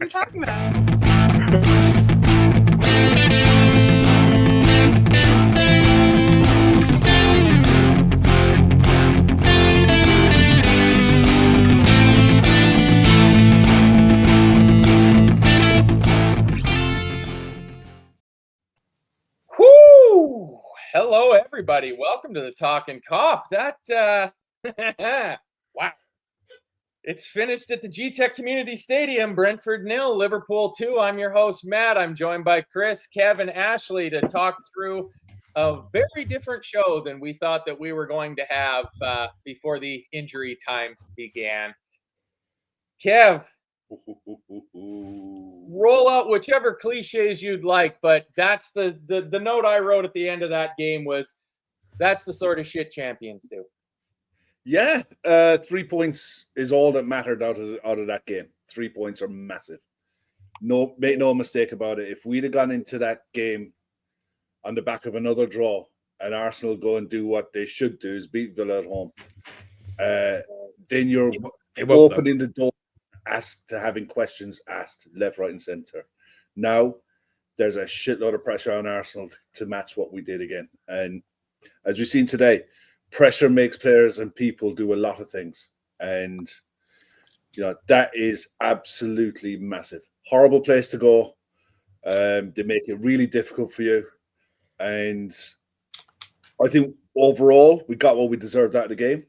What are you talking about? Whoo! Hello, everybody. Welcome to the Talkin Kop. Wow. It's finished at the G-Tech Community Stadium. Brentford 0, Liverpool 2. I'm your host, Matt. I'm joined by Chris, Kevin, Ashley to talk through a very different show than we thought that we were going to have before the injury time began. Kev, roll out whichever cliches you'd like, but that's the note I wrote at the end of that game was that's the sort of shit champions do. Yeah, 3 points is all that mattered out of that game. 3 points are massive. No, make no mistake about it. If we'd have gone into that game on the back of another draw and Arsenal go and do what they should do is beat Villa at home, then you're opening the door asked to having questions asked left, right, and centre. Now there's a shitload of pressure on Arsenal to match what we did again. And as we've seen today, pressure makes players and people do a lot of things. And, you know, that is absolutely massive. Horrible place to go. They make it really difficult for you. And I think overall, we got what we deserved out of the game.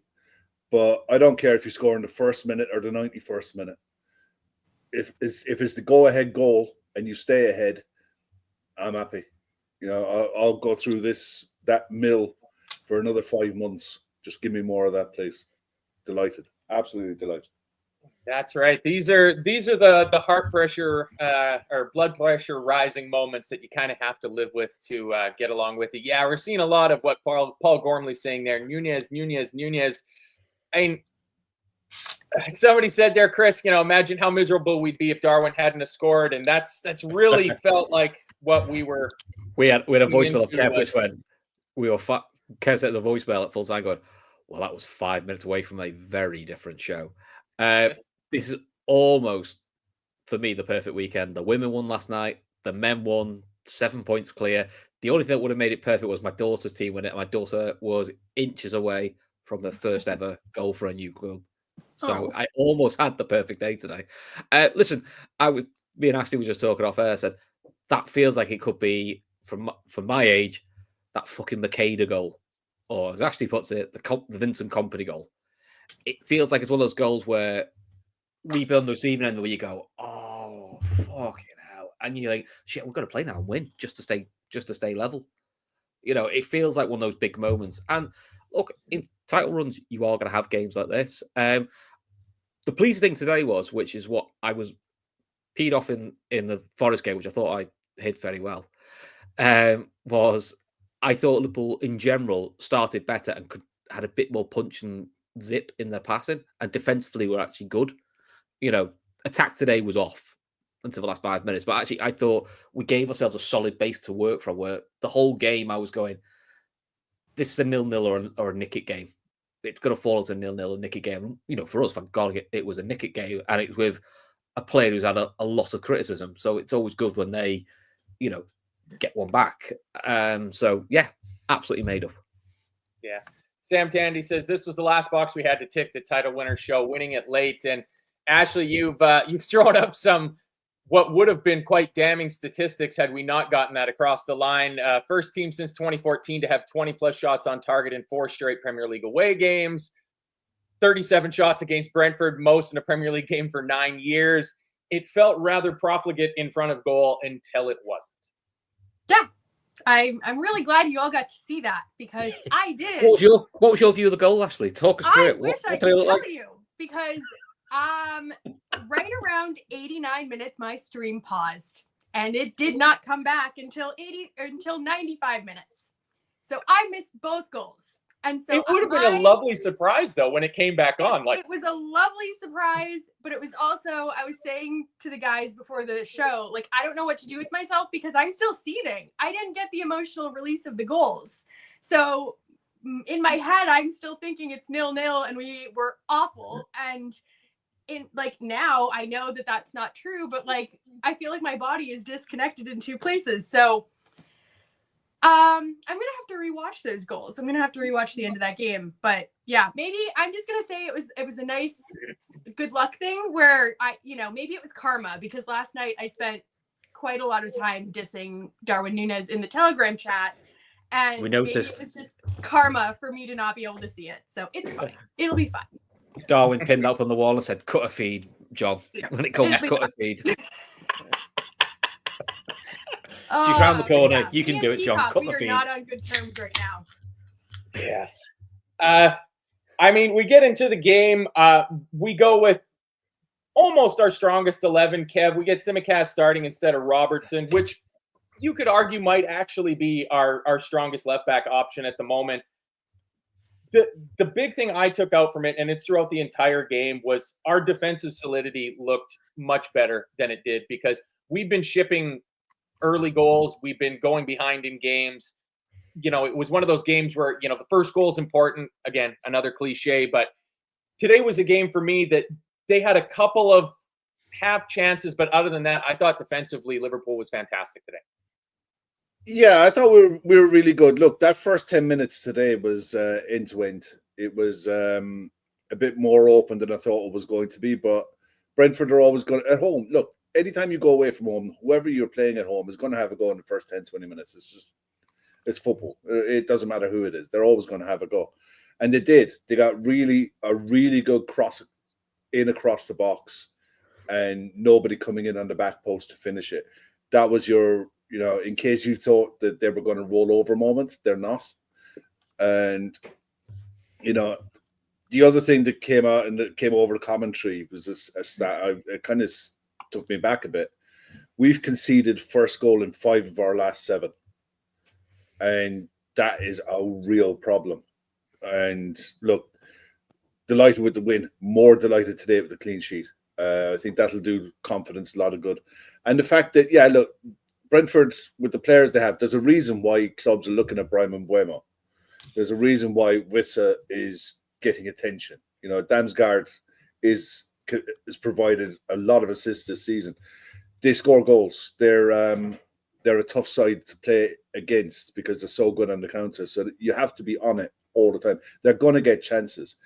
But I don't care if you score in the first minute or the 91st minute. If it's the go-ahead goal and you stay ahead, I'm happy. You know, I'll go through that mill for another 5 months. Just give me more of that, please. Delighted, absolutely delighted. That's right. These are the heart pressure or blood pressure rising moments that you kind of have to live with to get along with it. Yeah, we're seeing a lot of what Paul Gormley's saying there. Nunez. I mean, somebody said there, Chris, you know, imagine how miserable we'd be if Darwin hadn't have scored, and that's really felt like what we were. We had a voicemail of Kev which went, Kev sent us a voicemail at full time going, well, that was 5 minutes away from a very different show. This is almost, for me, the perfect weekend. The women won last night. The men won 7 points clear. The only thing that would have made it perfect was my daughter's team winning. My daughter was inches away from the first ever goal for a new club. So I almost had the perfect day today. Listen, me and Ashley were just talking off air. I said, that feels like it could be, from my age, that fucking Makeda goal. Or as Ashley puts it, the Vincent Kompany goal. It feels like it's one of those goals where we build the receiving end where you go, oh, fucking hell. And you're like, shit, we've got to play now and win just to stay level. You know, it feels like one of those big moments. And look, in title runs, you are going to have games like this. The pleasing thing today was, which is what I was peed off in the Forest game, which I thought I hit very well, was I thought Liverpool in general started better and had a bit more punch and zip in their passing, and defensively were actually good. You know, attack today was off until the last 5 minutes, but actually I thought we gave ourselves a solid base to work from, where the whole game I was going, this is a 0-0 or a nick-it game. It's going to fall as a 0-0 or nick-it game. You know, for us, thank God it was a nick-it game, and it's with a player who's had a lot of criticism. So it's always good when they, you know, get one back. So yeah, absolutely made up. Yeah. Sam Tandy says this was the last box we had to tick, the title winner show, winning it late. And Ashley, you've thrown up some what would have been quite damning statistics had we not gotten that across the line. First team since 2014 to have 20-plus shots on target in 4 straight Premier League away games. 37 shots against Brentford, most in a Premier League game for 9 years. It felt rather profligate in front of goal until it wasn't. Yeah. I'm really glad you all got to see that, because I did. What was your view of the goal, Ashley? Talk us through it. I wish I could tell you, because right around 89 minutes, my stream paused, and it did not come back until 95 minutes. So I missed both goals. And so it would have been a lovely surprise, though, when it came back on. Like, it was a lovely surprise, but it was also, I was saying to the guys before the show, like, I don't know what to do with myself because I'm still seething. I didn't get the emotional release of the goals. So in my head, I'm still thinking it's 0-0 and we were awful. And in like now I know that that's not true, but like I feel like my body is disconnected in two places. So I'm gonna have to rewatch those goals. I'm gonna have to rewatch the end of that game. But yeah, maybe I'm just gonna say it was a nice good luck thing where maybe it was karma, because last night I spent quite a lot of time dissing Darwin Núñez in the Telegram chat, and We maybe noticed. it was just karma for me to not be able to see it. So it's fine. It'll be fine. Darwin pinned up on the wall and said, "Cut a feed, John. When it comes, cut a feed." She's round the corner. Yeah. You can do it, John. Cut the feed. We are not on good terms right now. Yes. I mean, we get into the game. We go with almost our strongest 11, Kev. We get Simicast starting instead of Robertson, which you could argue might actually be our strongest left back option at the moment. The big thing I took out from it, and it's throughout the entire game, was our defensive solidity looked much better than it did, because we've been shipping early goals. We've been going behind in games. It was one of those games where, the first goal is important. Again, another cliche, but today was a game for me that they had a couple of half chances, but other than that, I thought defensively Liverpool was fantastic today. Yeah, I thought we were really good. Look, that first 10 minutes today was end to end. It was a bit more open than I thought it was going to be, but Brentford are always going at home. Look, anytime you go away from home, whoever you're playing at home is going to have a go in the first 10, 20 minutes. It's football. It doesn't matter who it is. They're always going to have a go. And they did. They got a really good cross in across the box, and nobody coming in on the back post to finish it. That was your, in case you thought that they were going to roll over moment, they're not. And, the other thing that came out and that came over the commentary was a stat. It kind of took me back a bit. We've conceded first goal in 5 of our last 7. And that is a real problem. And look, delighted with the win. More delighted today with the clean sheet. I think that'll do confidence a lot of good. And the fact that, look, Brentford, with the players they have, there's a reason why clubs are looking at Brahim Mbeumo. There's a reason why Wissa is getting attention. Damsgaard is provided a lot of assists this season. They score goals. They're a tough side to play against because they're so good on the counter. So you have to be on it all the time. They're going to get chances.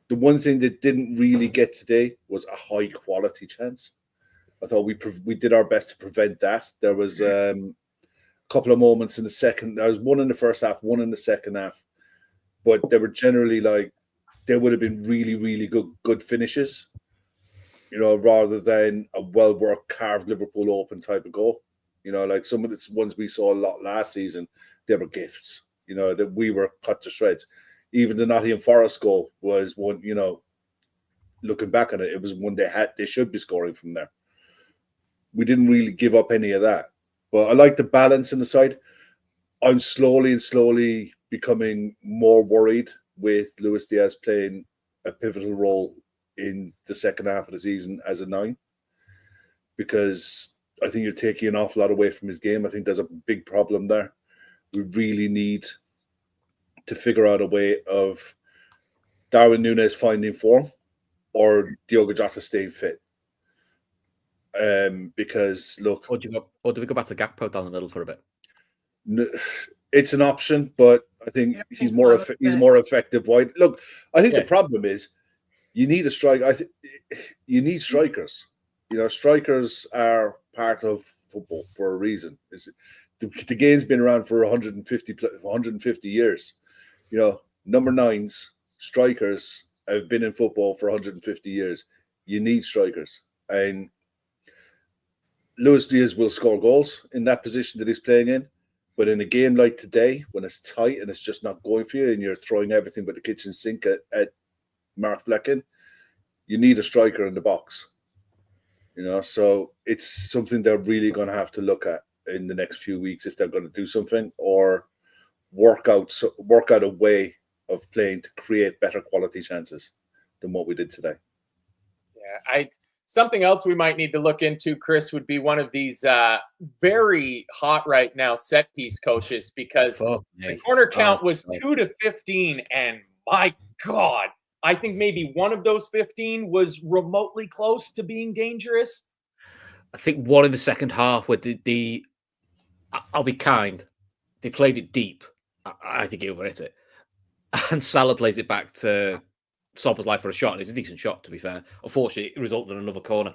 The one thing they didn't really get today was a high quality chance. I thought we did our best to prevent that. There was a couple of moments in the second. There was one in the first half, one in the second half, but they were generally they would have been really, really good finishes, rather than a well-worked, carved Liverpool open type of goal. Like some of the ones we saw a lot last season, they were gifts, that we were cut to shreds. Even the Nottingham Forest goal was one, looking back on it, it was one they should be scoring from there. We didn't really give up any of that. But I like the balance in the side. I'm slowly becoming more worried with Luis Diaz playing a pivotal role in the second half of the season as a 9, because I think you're taking an awful lot away from his game. I think there's a big problem there. We really need to figure out a way of Darwin Núñez finding form or Diogo Jota staying fit. Because look, or do we go back to Gakpo down the middle for a bit? It's an option, but I think he's more effective wide. Look, I think the problem is you need a strike. You need strikers. Strikers are part of football for a reason. The game's been around for 150 years. Number 9s, strikers have been in football for 150 years. You need strikers. And Luis Diaz will score goals in that position that he's playing in. But in a game like today, when it's tight and it's just not going for you and you're throwing everything but the kitchen sink at Mark Flecken, you need a striker in the box. So it's something they're really going to have to look at in the next few weeks if they're going to do something, or work out a way of playing to create better quality chances than what we did today. Yeah, something else we might need to look into, Chris, would be one of these very hot right now set piece coaches, because the corner count was 2 to 15, and my God, I think maybe one of those 15 was remotely close to being dangerous. I think one in the second half where I'll be kind. They played it deep. I think he overhit it. And Salah plays it back to Szoboszlai for a shot. And it's a decent shot, to be fair. Unfortunately, it resulted in another corner.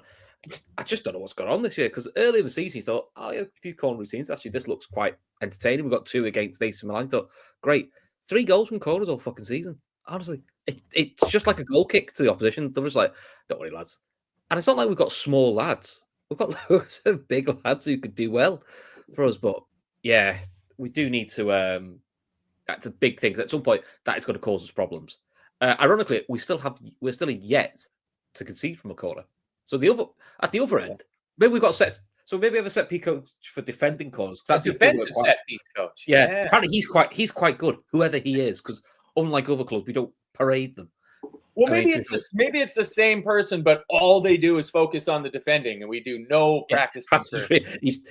I just don't know what's going on this year, because earlier in the season, you thought, oh, yeah, a few corner routines. Actually, this looks quite entertaining. We've got 2 against AC Milan. I thought, great. 3 goals from corners all fucking season. Honestly, it's just like a goal kick to the opposition. They're just like, don't worry, lads. And it's not like we've got small lads. We've got loads of big lads who could do well for us. But yeah, we do need to. That's a big thing. At some point, that is going to cause us problems. Ironically, we're still yet to concede from a corner. So at the other end, maybe we've got set. So maybe we have a set piece coach for defending corners. That's a defensive set piece coach. Yeah, apparently he's quite good, whoever he is, because unlike other clubs, we don't parade them. Well, maybe it's the same person, but all they do is focus on the defending, and we do no practice.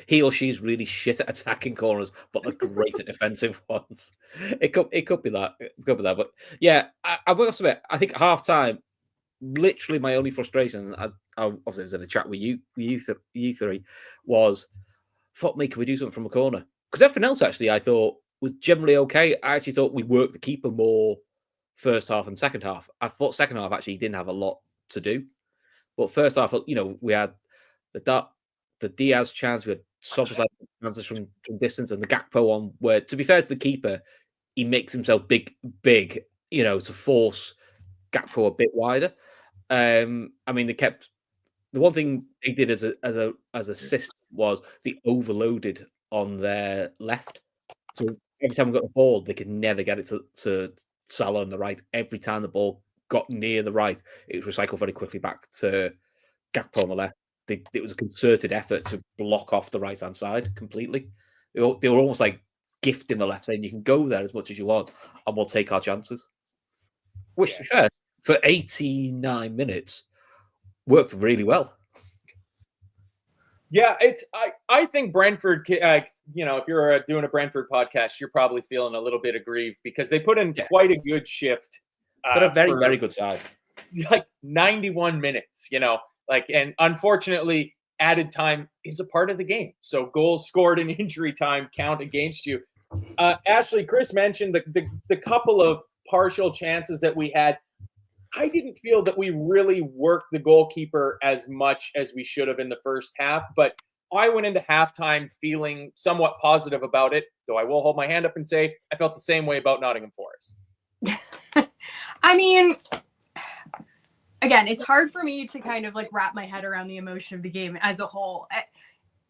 He or she's really shit at attacking corners, but they're great at defensive ones. It could be that. But yeah, I will admit, I think at half time, literally my only frustration, I obviously was in a chat with you three, was, fuck me, can we do something from a corner? Because everything else actually I thought was generally okay. I actually thought we worked the keeper more first half and second half. I thought second half actually didn't have a lot to do, but first half, we had the Diaz chance, we had Szoboszlai chances from distance, and the Gakpo one where, to be fair to the keeper, he makes himself big, to force Gakpo a bit wider. I mean, the one thing they did as a system was they overloaded on their left. So every time we got the ball, they could never get it to Salah on the right. Every time the ball got near the right, it was recycled very quickly back to Gakpo on the left. It was a concerted effort to block off the right-hand side completely. They were almost like gifting the left, saying you can go there as much as you want, and we'll take our chances. Which, to be fair, for 89 minutes, worked really well. Yeah, I think Brentford, if you're doing a Brentford podcast, you're probably feeling a little bit aggrieved because they put in quite a good shift. They're a very, very good side. Like 91 minutes, and unfortunately, added time is a part of the game. So goals scored in injury time count against you. Ashley, Chris mentioned the couple of partial chances that we had. I didn't feel that we really worked the goalkeeper as much as we should have in the first half, but I went into halftime feeling somewhat positive about it, though I will hold my hand up and say I felt the same way about Nottingham Forest. I mean, again, it's hard for me to kind of like wrap my head around the emotion of the game as a whole.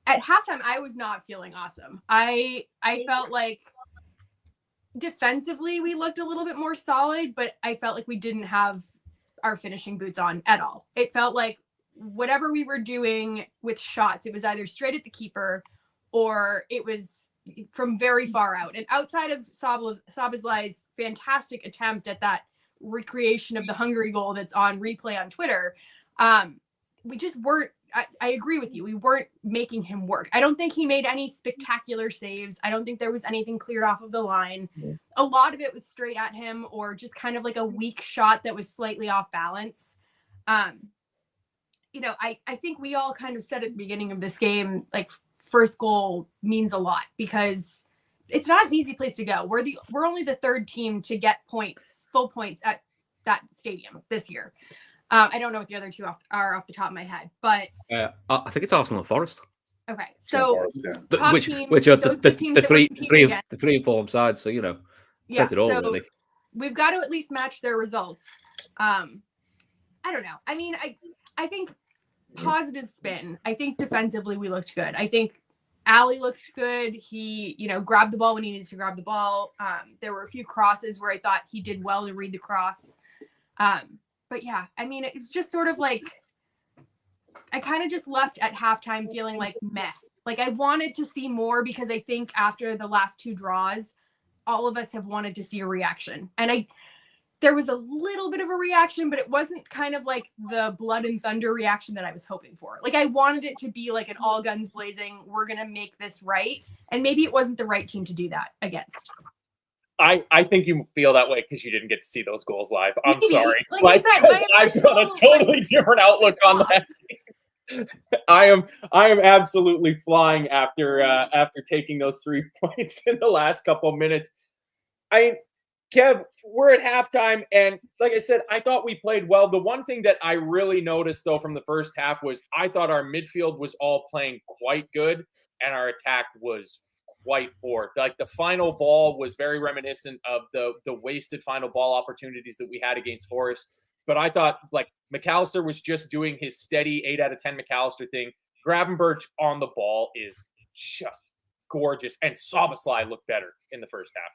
At halftime, I was not feeling awesome. I felt like defensively we looked a little bit more solid, but I felt like we didn't have our finishing boots on at all. It felt like whatever we were doing with shots, it was either straight at the keeper or it was from very far out. And outside of Szoboszlai's fantastic attempt at that recreation of the Hungary goal that's on replay on Twitter, we just weren't, I agree with you. We weren't making him work. I don't think he made any spectacular saves. I don't think there was anything cleared off of the line. Yeah. A lot of it was straight at him or just kind of like a weak shot that was slightly off balance. I think we all kind of said at the beginning of this game, like first goal means a lot because it's not an easy place to go. We're only the third team to get full points at that stadium this year. I don't know what the other two are off the top of my head, but I think it's Arsenal and Forest. Okay, so which are the three and four sides. So says it all really. We've got to at least match their results. I don't know. I mean, I think positive spin. I think defensively we looked good. I think Ali looked good. He grabbed the ball when he needed to grab the ball. There were a few crosses where I thought he did well to read the cross. But yeah, I mean, it was just sort of like, I kind of just left at halftime feeling like meh. Like I wanted to see more because I think after the last 2 draws, all of us have wanted to see a reaction. And there was a little bit of a reaction, but it wasn't kind of like the blood and thunder reaction that I was hoping for. Like I wanted it to be like an all guns blazing, we're going to make this right. And maybe it wasn't the right team to do that against. I think you feel that way because you didn't get to see those goals live. I'm Maybe. sorry. Like I said, my I've got a emotional, totally different outlook on that game. I am absolutely flying after taking those 3 points in the last couple of minutes. Kev, we're at halftime, and like I said, I thought we played well. The one thing that I really noticed, though, from the first half was I thought our midfield was all playing quite good, and our attack was quite poor. Like, the final ball was very reminiscent of the wasted final ball opportunities that we had against Forest. But I thought, like, McAllister was just doing his steady 8 out of 10 McAllister thing. Gravenberch on the ball is just gorgeous, and Szoboszlai looked better in the first half.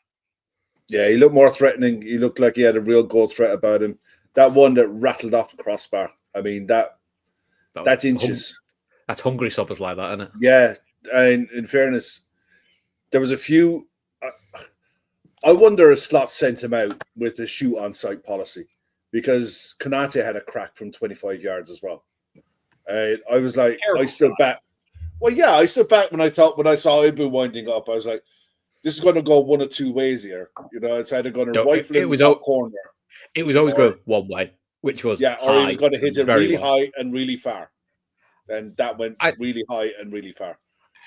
Yeah, he looked more threatening. He looked like he had a real goal threat about him. That one that rattled off the crossbar. I mean, that's inches. That's hungry Szoboszlai like that, isn't it? Yeah, and in fairness, there was a few. I wonder if Slot sent him out with a shoot on sight policy, because Konate had a crack from 25 yards as well. I was like, I stood back. Well, yeah, I stood back when I saw Ibu winding up. I was like, this is going to go one of two ways here. You know, it's either going to rifle in the top corner. It was always going one way, which was or he was going to hit it really high and really far. And that went really high and really far.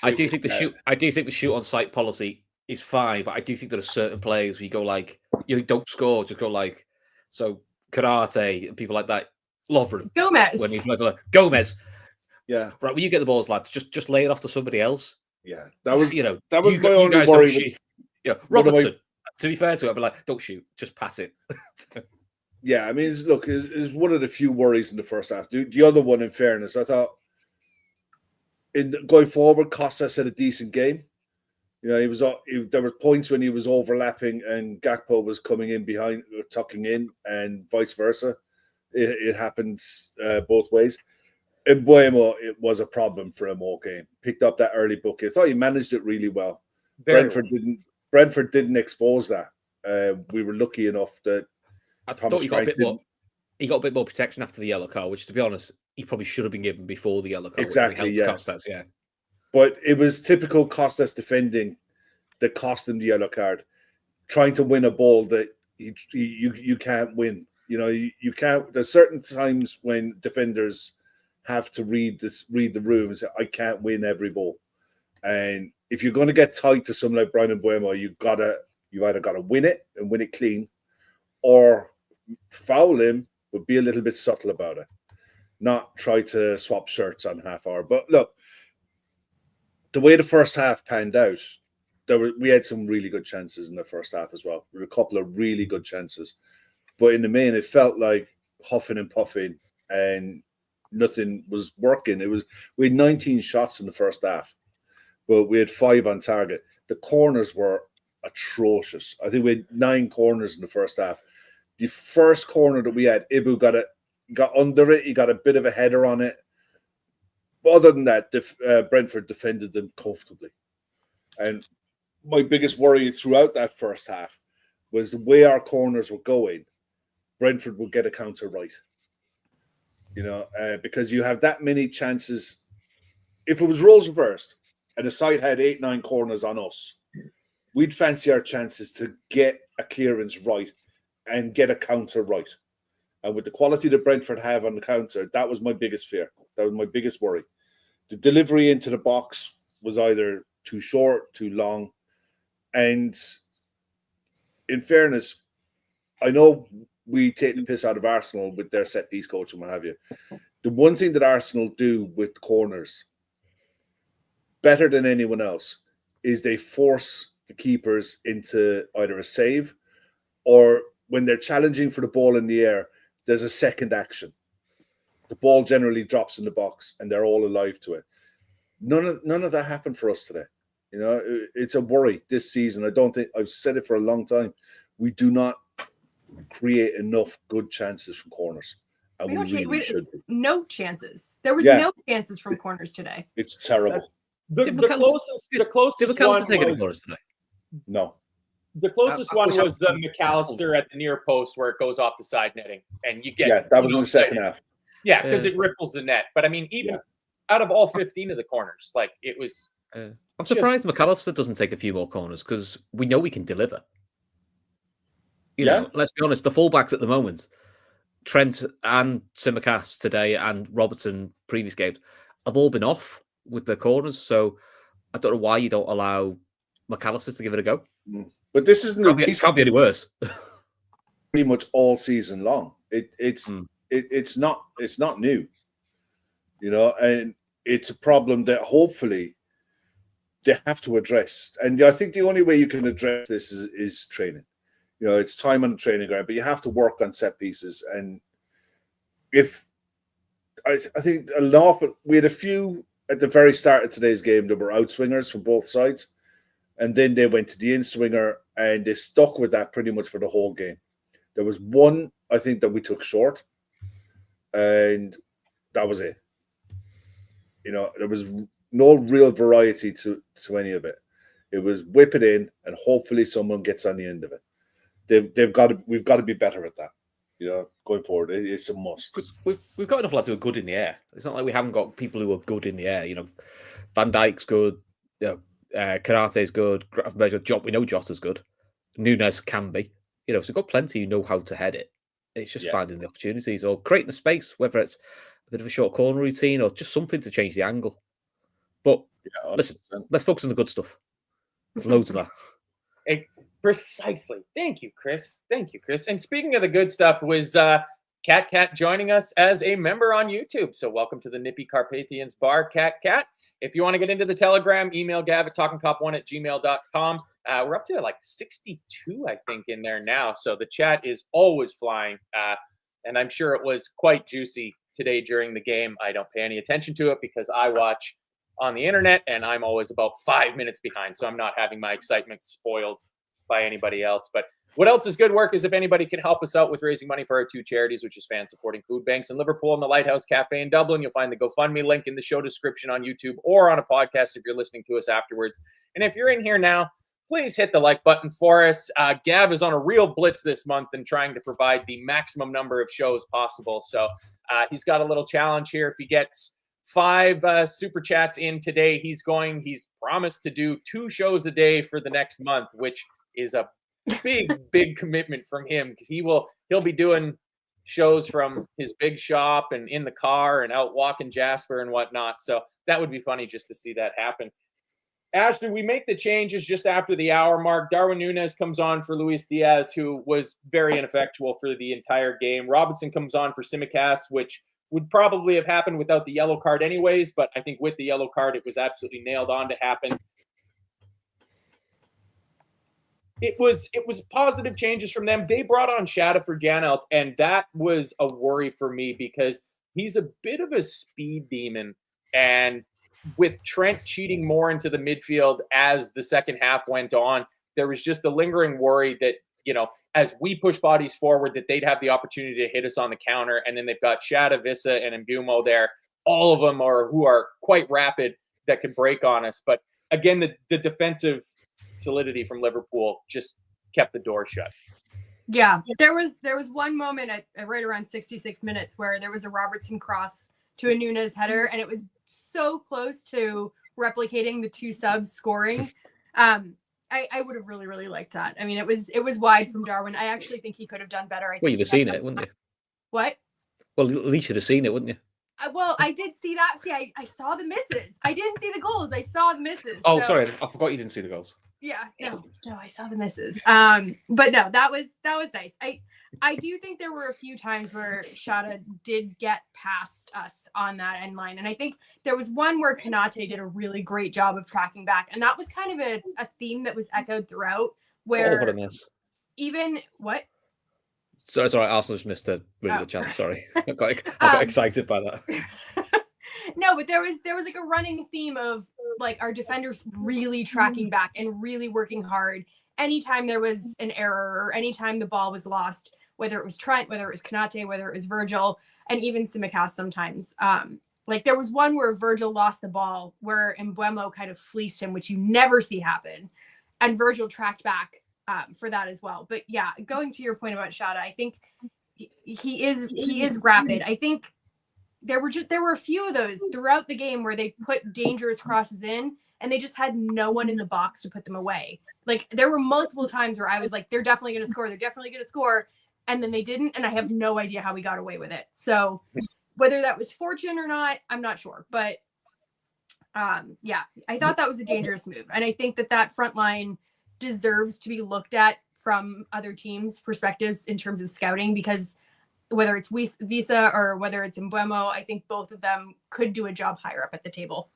I do think the shoot on sight policy is fine, but I do think there are certain players where you go like, you don't score, just go like, so Karate and people like that. Lovren. Gomez. When he's like, Gomez. Yeah. Right, when you get the balls, lads, just lay it off to somebody else. Yeah, that was that was my only worry. Robertson. To be fair to it, I'd be like, don't shoot, just pass it. Yeah, I mean, it's one of the few worries in the first half. The other one, in fairness, I thought going forward, Costas had a decent game. You know, there were points when he was overlapping and Gakpo was coming in behind, tucking in, and vice versa. It happened both ways. In Buemo, it was a problem for him all game. Picked up that early booking. I thought he managed it really well. Brentford didn't expose that. We were lucky enough that I thought he got a bit more protection after the yellow card, which, to be honest, he probably should have been given before the yellow card. Exactly, yeah. Costas, yeah. But it was typical Costas defending that cost him the yellow card, trying to win a ball that you can't win. You know, you can't. There's certain times when defenders have to read the room and say, I can't win every ball. And if you're going to get tight to someone like Brian Mbeumo, you either got to win it and win it clean, or foul him, but be a little bit subtle about it. Not try to swap shirts on half hour. But look, the way the first half panned out, we had some really good chances in the first half as well. There were a couple of really good chances. But in the main, it felt like huffing and puffing and nothing was working. We had 19 shots in the first half, but we had 5 on target. The corners were atrocious. I think we had 9 corners in the first half. The first corner that we had, Ibu got under it. He got a bit of a header on it. But other than that, Brentford defended them comfortably. And my biggest worry throughout that first half was the way our corners were going, Brentford would get a counter right. You know, because you have that many chances. If it was roles reversed and the side had 8-9 corners on us, we'd fancy our chances to get a clearance right and get a counter right. And with the quality that Brentford have on the counter, that was my biggest fear. That was my biggest worry. The delivery into the box was either too short, too long. And in fairness, I know we take the piss out of Arsenal with their set-piece coach and what have you. The one thing that Arsenal do with corners, better than anyone else, is they force the keepers into either a save, or when they're challenging for the ball in the air, there's a second action. The ball generally drops in the box and they're all alive to it. None of that happened for us today. You know, it's a worry this season. I don't think, I've said it for a long time, we do not create enough good chances from corners. And we really should be. No chances. There was no chances from corners today. It's terrible. The closest one take any corners today? No. The closest one was the McAllister at the near post where it goes off the side netting, and you get that was in the second half. Yeah, because it ripples the net. But I mean, even out of all 15 of the corners, like it was. I'm surprised McAllister doesn't take a few more corners because we know we can deliver. You know, let's be honest, the fullbacks at the moment, Trent and Tsimikas today and Robertson previous games, have all been off with their corners. So I don't know why you don't allow McAllister to give it a go. But this isn't it can't be any worse. Pretty much all season long. It's not new. You know, and it's a problem that hopefully they have to address. And I think the only way you can address this is training. You know, it's time on the training ground, but you have to work on set pieces. And if I think a lot, but we had a few at the very start of today's game that were outswingers from both sides, and then they went to the in-swinger and they stuck with that pretty much for the whole game. There was one, I think, that we took short, and that was it. You know, there was no real variety to any of it. It was whip it in, and hopefully someone gets on the end of it. We've got to be better at that. You know, going forward, it's a must. We've got enough lads who are good in the air. It's not like we haven't got people who are good in the air. You know, Van Dijk's good. You know, Kanate's good. We know Jota's good. Nunes can be. You know, so we've got plenty who know how to head it. It's just finding the opportunities or creating the space, whether it's a bit of a short corner routine or just something to change the angle. But listen, let's focus on the good stuff. There's loads of that. Precisely. Thank you, Chris. And speaking of the good stuff, was Cat joining us as a member on YouTube. So welcome to the Nippy Carpathians Bar, Cat. If you want to get into the Telegram, email Gav at talkinkop1@gmail.com. We're up to like 62, I think, in there now. So the chat is always flying. And I'm sure it was quite juicy today during the game. I don't pay any attention to it because I watch on the internet and I'm always about 5 minutes behind. So I'm not having my excitement spoiled by anybody else. But what else is good work is if anybody can help us out with raising money for our two charities, which is fan supporting food banks in Liverpool and the Lighthouse Cafe in Dublin. You'll find the GoFundMe link in the show description on YouTube or on a podcast if you're listening to us afterwards. And if you're in here now, please hit the like button for us. Gav is on a real blitz this month and trying to provide the maximum number of shows possible. So he's got a little challenge here. If he gets 5 super chats in today, he's promised to do 2 shows a day for the next month, which is a big commitment from him because he'll be doing shows from his big shop and in the car and out walking Jasper and whatnot. So that would be funny just to see that happen. Ashton, we make the changes just after the hour mark. Darwin Nunes comes on for Luis Diaz, who was very ineffectual for the entire game. Robertson comes on for Tsimikas, which would probably have happened without the yellow card anyways, but I think with the yellow card, it was absolutely nailed on to happen. It was positive changes from them. They brought on Shada for Janelt, and that was a worry for me because he's a bit of a speed demon. And with Trent cheating more into the midfield as the second half went on, there was just the lingering worry that, you know, as we push bodies forward, that they'd have the opportunity to hit us on the counter. And then they've got Shada, Vissa, and Mbumo there. All of them who are quite rapid that can break on us. But again, the defensive solidity from Liverpool just kept the door shut. Yeah, there was one moment at right around 66 minutes where there was a Robertson cross to a Nunes header, and it was so close to replicating the 2 subs scoring. I would have really liked that. I mean, it was wide from Darwin. I actually think he could have done better. Well, you'd have seen it, wouldn't you? What? Well, at least you'd have seen it, wouldn't you? Well, I did see that. See, I saw the misses. I didn't see the goals. I saw the misses. Oh, so. Sorry. I forgot you didn't see the goals. Yeah, no, I saw the misses. But no, that was nice. I do think there were a few times where Shada did get past us on that end line. And I think there was one where Kanate did a really great job of tracking back. And that was kind of a theme that was echoed throughout where what a miss. Even what? Sorry, Arsenal just missed a really good chance. Sorry. I got excited by that. No, but there was like a running theme of like our defenders really tracking back and really working hard anytime there was an error or anytime the ball was lost, whether it was Trent, whether it was Kanate, whether it was Virgil, and even Tsimikas sometimes. Like there was one where Virgil lost the ball where Mbumo kind of fleeced him, which you never see happen. And Virgil tracked back for that as well. But yeah, going to your point about Shada, I think he is rapid. I think there were a few of those throughout the game where they put dangerous crosses in and they just had no one in the box to put them away. Like there were multiple times where I was like, they're definitely going to score. They're definitely going to score. And then they didn't. And I have no idea how we got away with it. So whether that was fortune or not, I'm not sure. But yeah, I thought that was a dangerous move. And I think that front line deserves to be looked at from other teams' perspectives in terms of scouting, because whether it's Visa or whether it's Mbeumo, I think both of them could do a job higher up at the table.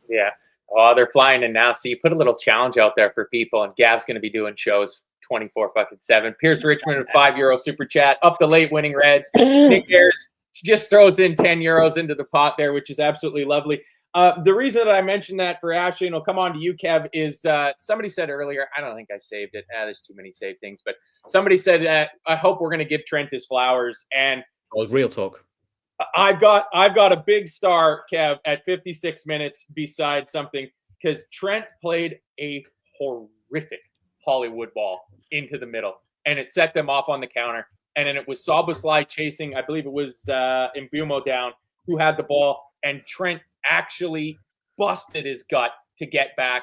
Yeah. Oh, they're flying in now. So you put a little challenge out there for people, and Gav's going to be doing shows 24/7. Pierce Richmond with €5 super chat. Up the late winning Reds. Nick Ayers just throws in €10 into the pot there, which is absolutely lovely. The reason that I mentioned that for Ashley, and I'll come on to you, Kev, is somebody said earlier, I don't think I saved it. There's too many saved things, but somebody said, I hope we're going to give Trent his flowers. And real talk. I've got a big star, Kev, at 56 minutes beside something, because Trent played a horrific Hollywood ball into the middle, and it set them off on the counter. And then it was Szoboszlai chasing, I believe it was Mbeumo down, who had the ball, and Trent actually busted his gut to get back,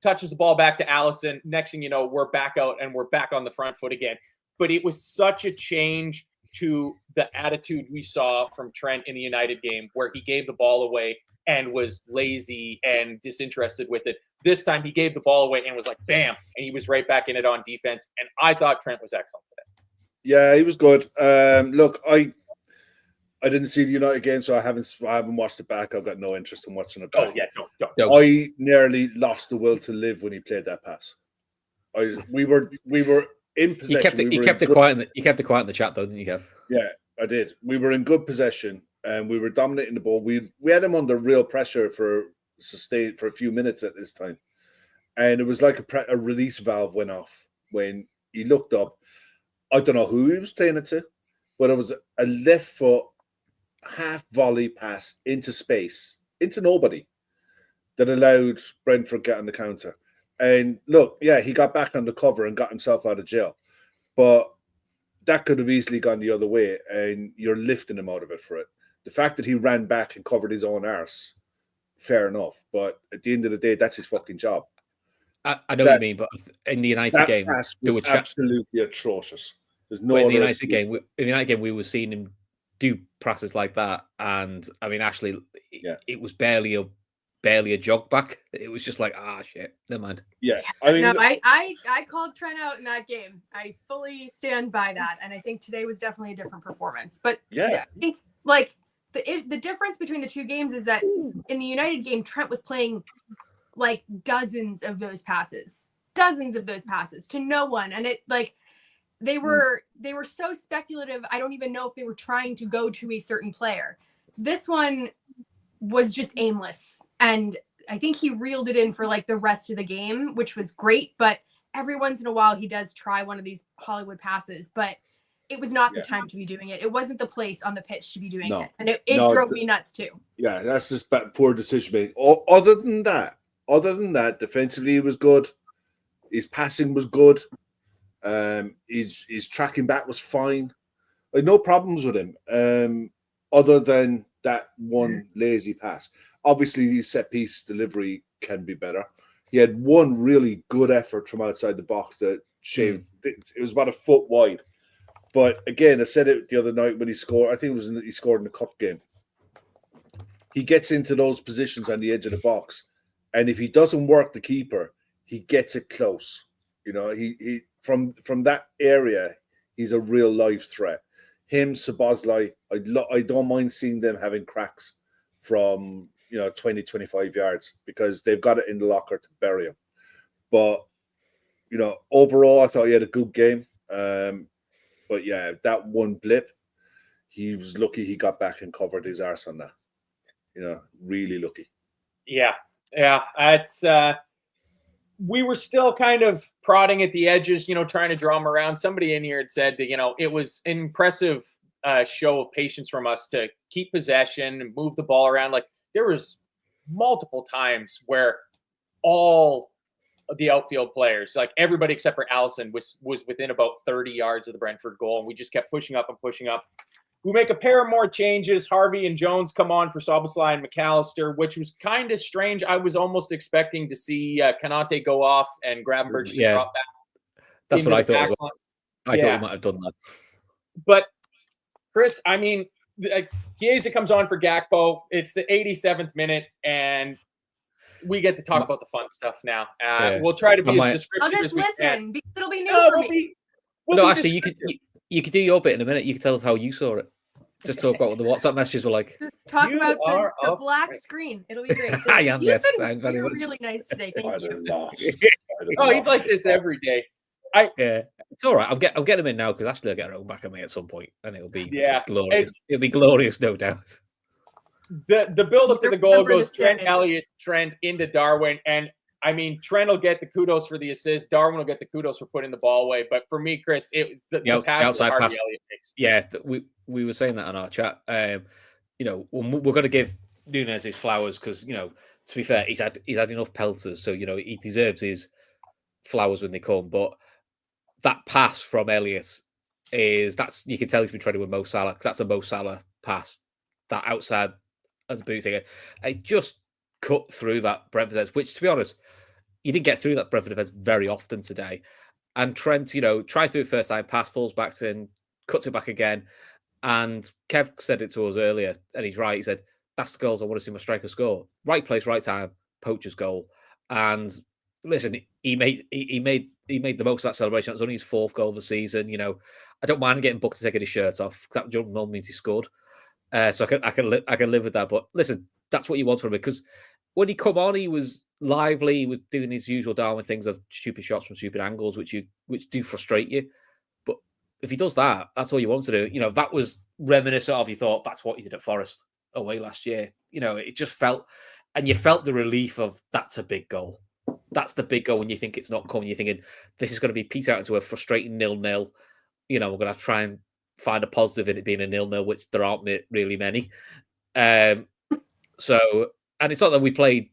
touches the ball back to Allison. Next thing you know, we're back out and we're back on the front foot again. But it was such a change to the attitude we saw from Trent in the United game, where he gave the ball away and was lazy and disinterested with it. This time he gave the ball away and was like, bam, and he was right back in it on defense. And I thought Trent was excellent today. Yeah, he was good. Look, I didn't see the United game, so I haven't watched it back. I've got no interest in watching it back. Oh yeah, don't. I nearly lost the will to live when he played that pass. We were in possession. You kept it quiet in the chat, though, didn't you, Kev? Yeah, I did. We were in good possession, and we were dominating the ball. We had him under real pressure for a few minutes at this time, and it was like a release valve went off when he looked up. I don't know who he was playing it to, but it was a left foot half volley pass into space, into nobody, that allowed Brentford get on the counter. And look, yeah, he got back on the cover and got himself out of jail, but that could have easily gone the other way, and you're lifting him out of it for it. The fact that he ran back and covered his own arse, fair enough, but at the end of the day, that's his fucking job. I know what you mean, but in the United game, pass was absolutely atrocious. There's no in the United game, we were seeing him do passes like that, and I mean, actually, it was barely a jog back. It was just like, shit, never mind. Yeah, I mean, no, I called Trent out in that game. I fully stand by that, and I think today was definitely a different performance. But yeah, I think like the difference between the two games is that in the United game, Trent was playing like dozens of those passes to no one, and it like. They were so speculative. I don't even know if they were trying to go to a certain player. This one was just aimless. And I think he reeled it in for like the rest of the game, which was great. But every once in a while, he does try one of these Hollywood passes. But it was not the time to be doing it. It wasn't the place on the pitch to be doing it. And it drove me nuts too. Yeah, that's just poor decision making. Other than that, defensively, he was good. His passing was good. His tracking back was fine. Like, no problems with him. Other than that one lazy pass. Obviously, his set piece delivery can be better. He had one really good effort from outside the box that shaved. It was about a foot wide. But again, I said it the other night when he scored. I think he scored in the cup game. He gets into those positions on the edge of the box, and if he doesn't work the keeper, he gets it close. You know, he from that area, he's a real life threat. Him, Szoboszlai, I don't mind seeing them having cracks from 20, 25 yards, because they've got it in the locker to bury him. But overall, I thought he had a good game. But yeah, that one blip, he was lucky he got back and covered his arse on that. Really lucky. Yeah. It's we were still kind of prodding at the edges, trying to draw him around. Somebody in here had said that, it was an impressive show of patience from us to keep possession and move the ball around. Like, there was multiple times where all of the outfield players, like everybody except for Allison, was within about 30 yards of the Brentford goal, and we just kept pushing up and pushing up. We make a pair of more changes. Harvey and Jones come on for Szoboszlai and McAllister, which was kind of strange. I was almost expecting to see Kanate go off and Gravenberch to drop back. That's what I thought as well. I thought he might have done that. But, Chris, I mean, Chiesa comes on for Gakpo. It's the 87th minute, and we get to talk about the fun stuff now. We'll try to be as descriptive as we can. I'll just listen, because it'll be new for me. Actually, you could do your bit in a minute. You could tell us how you saw it. Just talk about what the WhatsApp messages were like. Just talk about the black screen. It'll be great. I am, yes. I'm very much. Really nice today. Thank you. He's like this every day. It's all right. I'll get him in now because Ashley will get her own back at me at some point, and it'll be glorious. It'll be glorious, no doubt. The build up to the goal goes Trent, Elliott, Trent into Darwin, and I mean Trent will get the kudos for the assist. Darwin will get the kudos for putting the ball away. But for me, Chris, it was the pass outside Harvey pass. Elliott makes. Yeah, we were saying that on our chat. We're going to give Núñez his flowers because to be fair, he's had enough pelters, so he deserves his flowers when they come. But that pass from Elliott you can tell he's been training with Mo Salah because that's a Mo Salah pass. That outside as a boot it just cut through that Brentford defense, which to be honest, you didn't get through that Brentford defense very often today. And Trent, tries to do it first time, pass falls back to him, cuts it back again. And Kev said it to us earlier, and he's right. He said, that's the goals I want to see my striker score. Right place, right time, poacher's goal. And listen, he made the most of that celebration. It was only his 4th goal of the season. I don't mind getting booked to taking his shirt off. That normally means he scored. So I can live with that. But listen, that's what you want from him because when he come on, he was lively. He was doing his usual Darwin things of stupid shots from stupid angles, which do frustrate you. But if he does that, that's all you want to do. That was reminiscent of you thought that's what he did at Forest away last year. It just felt, and you felt the relief of that's a big goal. That's the big goal when you think it's not coming. You're thinking this is going to be petered out into a frustrating 0-0. We're going to have to try and find a positive in it being a 0-0, which there aren't really many. And it's not that we played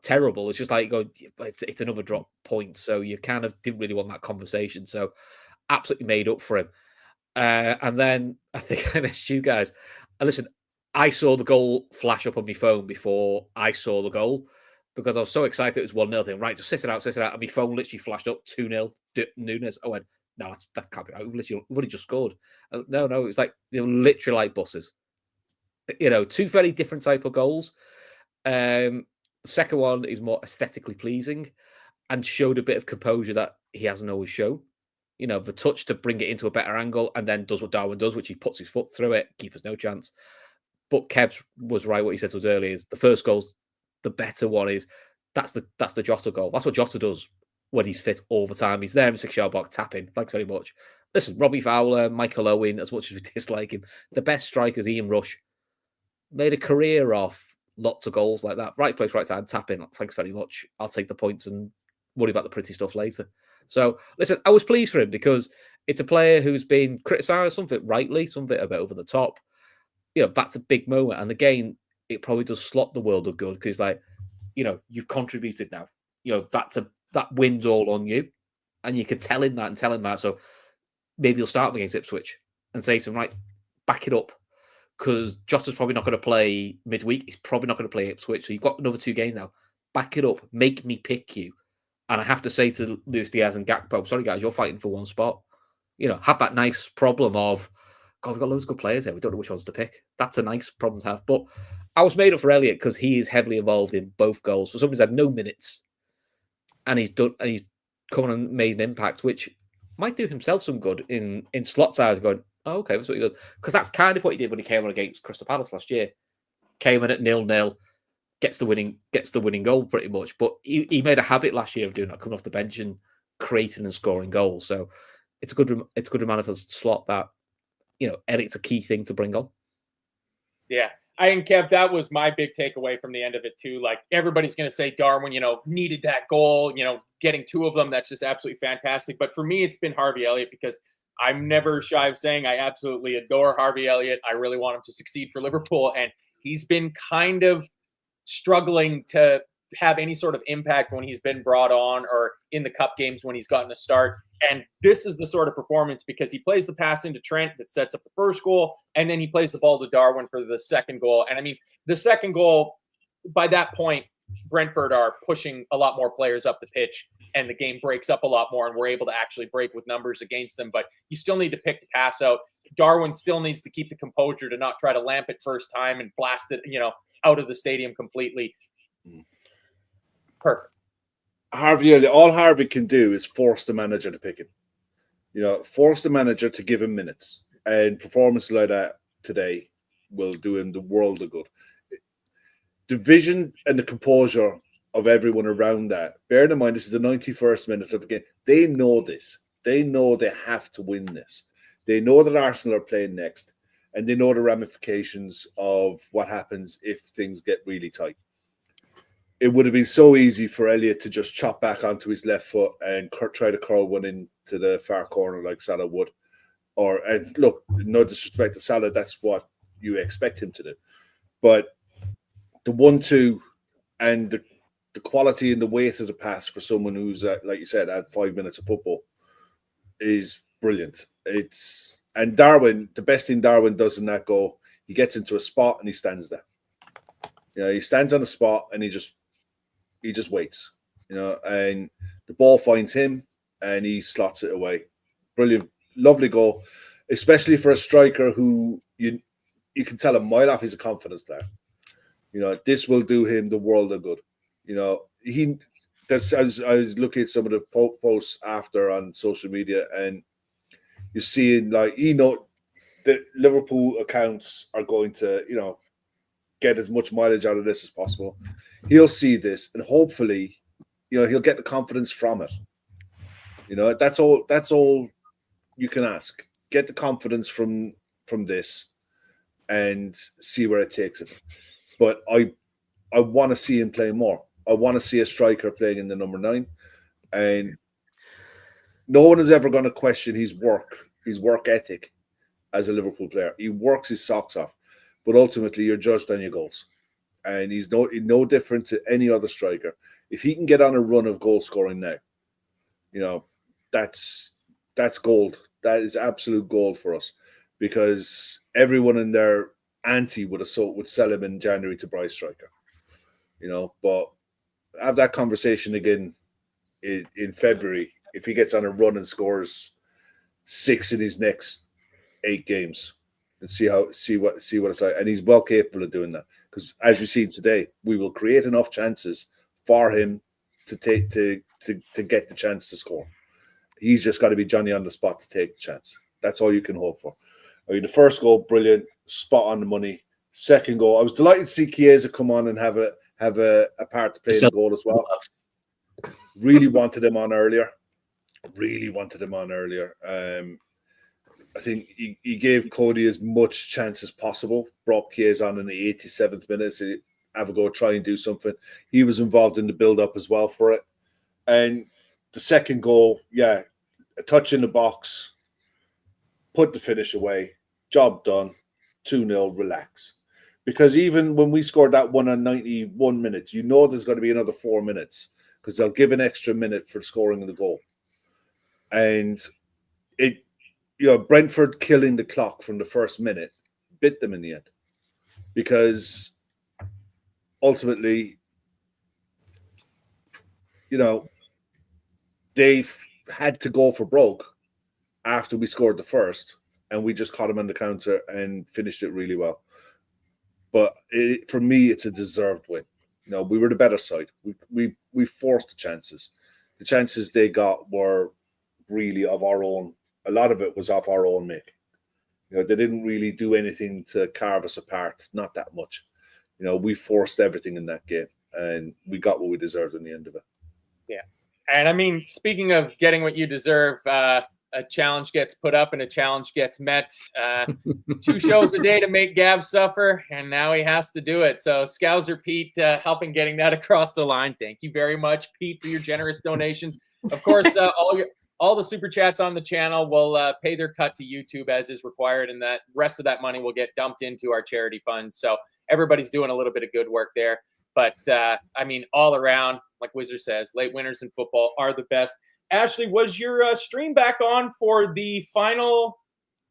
terrible. It's just like it's another drop point. So you kind of didn't really want that conversation. So absolutely made up for him. And then I think I missed you guys. And listen, I saw the goal flash up on my phone before I saw the goal because I was so excited it was 1-0 thing. Right, just sit it out. And my phone literally flashed up 2-0 Núñez. I went, no, that can't be right. We've already just scored. No, it's like literally like buses. 2 very different type of goals. The second one is more aesthetically pleasing and showed a bit of composure that he hasn't always shown. The touch to bring it into a better angle and then does what Darwin does, which he puts his foot through it, keeper's no chance. But Kev was right. What he said to us earlier is the first goal's the better one. Is that's the Jota goal. That's what Jota does when he's fit all the time. He's there in the 6-yard box tapping. Thanks very much. Listen, Robbie Fowler, Michael Owen, as much as we dislike him, the best strikers, Ian Rush, made a career off lots of goals like that. Right place, right time, tapping. Thanks very much. I'll take the points and worry about the pretty stuff later. So, listen, I was pleased for him because it's a player who's been criticised, some of it rightly, some of it a bit over the top. That's a big moment. And again, it probably does slot the world of good because, you've contributed now. That win's all on you. And you can tell him that. So maybe you'll start against Ipswich and say to him, right, back it up. Because Jota's probably not going to play midweek. He's probably not going to play Ipswich. So you've got another 2 games now. Back it up. Make me pick you. And I have to say to Luis Diaz and Gakpo, sorry, guys, you're fighting for one spot. Have that nice problem of, God, we've got loads of good players here. We don't know which ones to pick. That's a nice problem to have. But I was made up for Elliott because he is heavily involved in both goals. So somebody's had no minutes. And he's come on and made an impact, which might do himself some good in Slot's eyes going, oh, okay, that's what he does. Because that's kind of what he did when he came on against Crystal Palace last year. Came in at 0-0, gets the winning goal pretty much. But he made a habit last year of doing that, coming off the bench and creating and scoring goals. So it's a good reminder for us to Slot that Elliott's a key thing to bring on. Yeah. I think, Kev, that was my big takeaway from the end of it, too. Like, everybody's going to say Darwin, needed that goal, getting 2 of them. That's just absolutely fantastic. But for me, it's been Harvey Elliott because I'm never shy of saying I absolutely adore Harvey Elliott. I really want him to succeed for Liverpool. And he's been kind of struggling to have any sort of impact when he's been brought on or in the cup games when he's gotten a start. And this is the sort of performance because he plays the pass into Trent that sets up the first goal, and then he plays the ball to Darwin for the second goal. And I mean, the second goal, by that point, Brentford are pushing a lot more players up the pitch, and the game breaks up a lot more, and we're able to actually break with numbers against them. But you still need to pick the pass out. Darwin still needs to keep the composure to not try to lamp it first time and blast it, out of the stadium completely. Perfect. Harvey, all Harvey can do is force the manager to pick him. Force the manager to give him minutes. And performances like that today will do him the world of good. The vision and the composure of everyone around that. Bear in mind, this is the 91st minute of the game. They know this. They know they have to win this. They know that Arsenal are playing next, and they know the ramifications of what happens if things get really tight. It would have been so easy for Elliott to just chop back onto his left foot and try to curl one into the far corner like Salah would. And look, no disrespect to Salah, that's what you expect him to do. But the 1-2 and the quality and the weight of the pass for someone who's, like you said, had 5 minutes of football is brilliant. And Darwin, the best thing Darwin does in that goal, he gets into a spot and he stands there. He stands on the spot and he just waits. And the ball finds him and he slots it away. Brilliant, lovely goal, especially for a striker who you can tell a mile off he's a confidence player. This will do him the world of good. I was looking at some of the posts after on social media, and you're seeing the Liverpool accounts are going to, get as much mileage out of this as possible. He'll see this, and hopefully, he'll get the confidence from it. That's all you can ask. Get the confidence from this, and see where it takes it. But I want to see him play more. I want to see a striker playing in the number 9, and no one is ever going to question his work ethic as a Liverpool player. He works his socks off, but ultimately you're judged on your goals, and he's no different to any other striker. If he can get on a run of goal scoring now, that's gold. That is absolute gold for us, because everyone in their ante would sell him in January to prize striker. But have that conversation again in February if he gets on a run and scores 6 in his next 8 games, and see what it's like. And he's well capable of doing that, because as we've seen today, we will create enough chances for him to get the chance to score. He's just got to be Johnny on the spot to take the chance. That's all you can hope for. The first goal, brilliant, spot on the money. Second goal, I was delighted to see Chiesa come on and have a part to play in the goal as well. Really wanted him on earlier. I think he gave Cody as much chance as possible. Brought Chiesa on in the 87th minute to have a go, try and do something. He was involved in the build-up as well for it. And the second goal, a touch in the box, put the finish away, job done, 2-0, relax. Because even when we scored that one on 91 minutes, there's going to be another 4 minutes, because they'll give an extra minute for scoring the goal. And Brentford killing the clock from the first minute bit them in the end, because ultimately, they had to go for broke after we scored the first, and we just caught them on the counter and finished it really well. But for me, it's a deserved win. We were the better side. We forced the chances. The chances they got were really of our own. A lot of it was off our own making. They didn't really do anything to carve us apart. Not that much. We forced everything in that game, and we got what we deserved in the end of it. Yeah. And I mean, speaking of getting what you deserve, a challenge gets put up and a challenge gets met. 2 shows a day to make Gav suffer, and now he has to do it. So Scouser Pete helping getting that across the line. Thank you very much, Pete, for your generous donations. Of course, all the super chats on the channel will pay their cut to YouTube as is required, and that rest of that money will get dumped into our charity fund. So everybody's doing a little bit of good work there. But I mean, all around, like Wizard says, late winners in football are the best. Ashley, was your stream back on for the final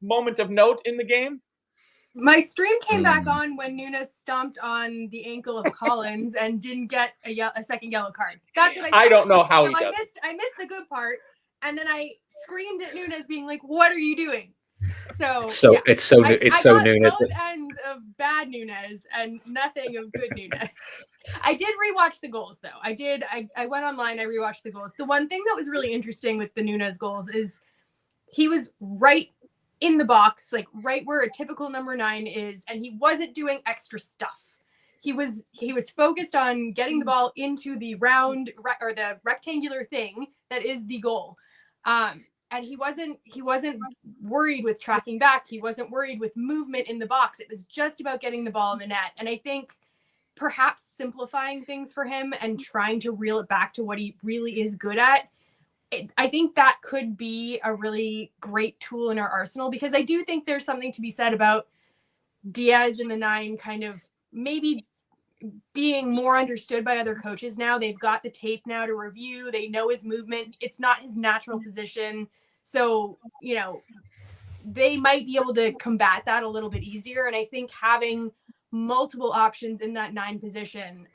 moment of note in the game? My stream came back on when Nunes stomped on the ankle of Collins and didn't get a second yellow card. That's what I don't know how he I does. I missed the good part, and then I screamed at Nunes, being like, "What are you doing?" So yeah. It's so Nunes. Both ends of bad Nunes and nothing of good Nunes. I did rewatch the goals though. I went online. I rewatched the goals. The one thing that was really interesting with the Nunes goals is he was right in the box, like right where a typical number 9 is, and he wasn't doing extra stuff. He was focused on getting the ball into the round or the rectangular thing that is the goal. And he wasn't worried with tracking back. He wasn't worried with movement in the box. It was just about getting the ball in the net. And I think perhaps simplifying things for him and trying to reel it back to what he really is good at, I think that could be a really great tool in our arsenal, because I do think there's something to be said about Diaz in the 9 kind of maybe being more understood by other coaches now. They've got the tape now to review. They know his movement. It's not his natural position. So, they might be able to combat that a little bit easier. And I think having multiple options in that 9 position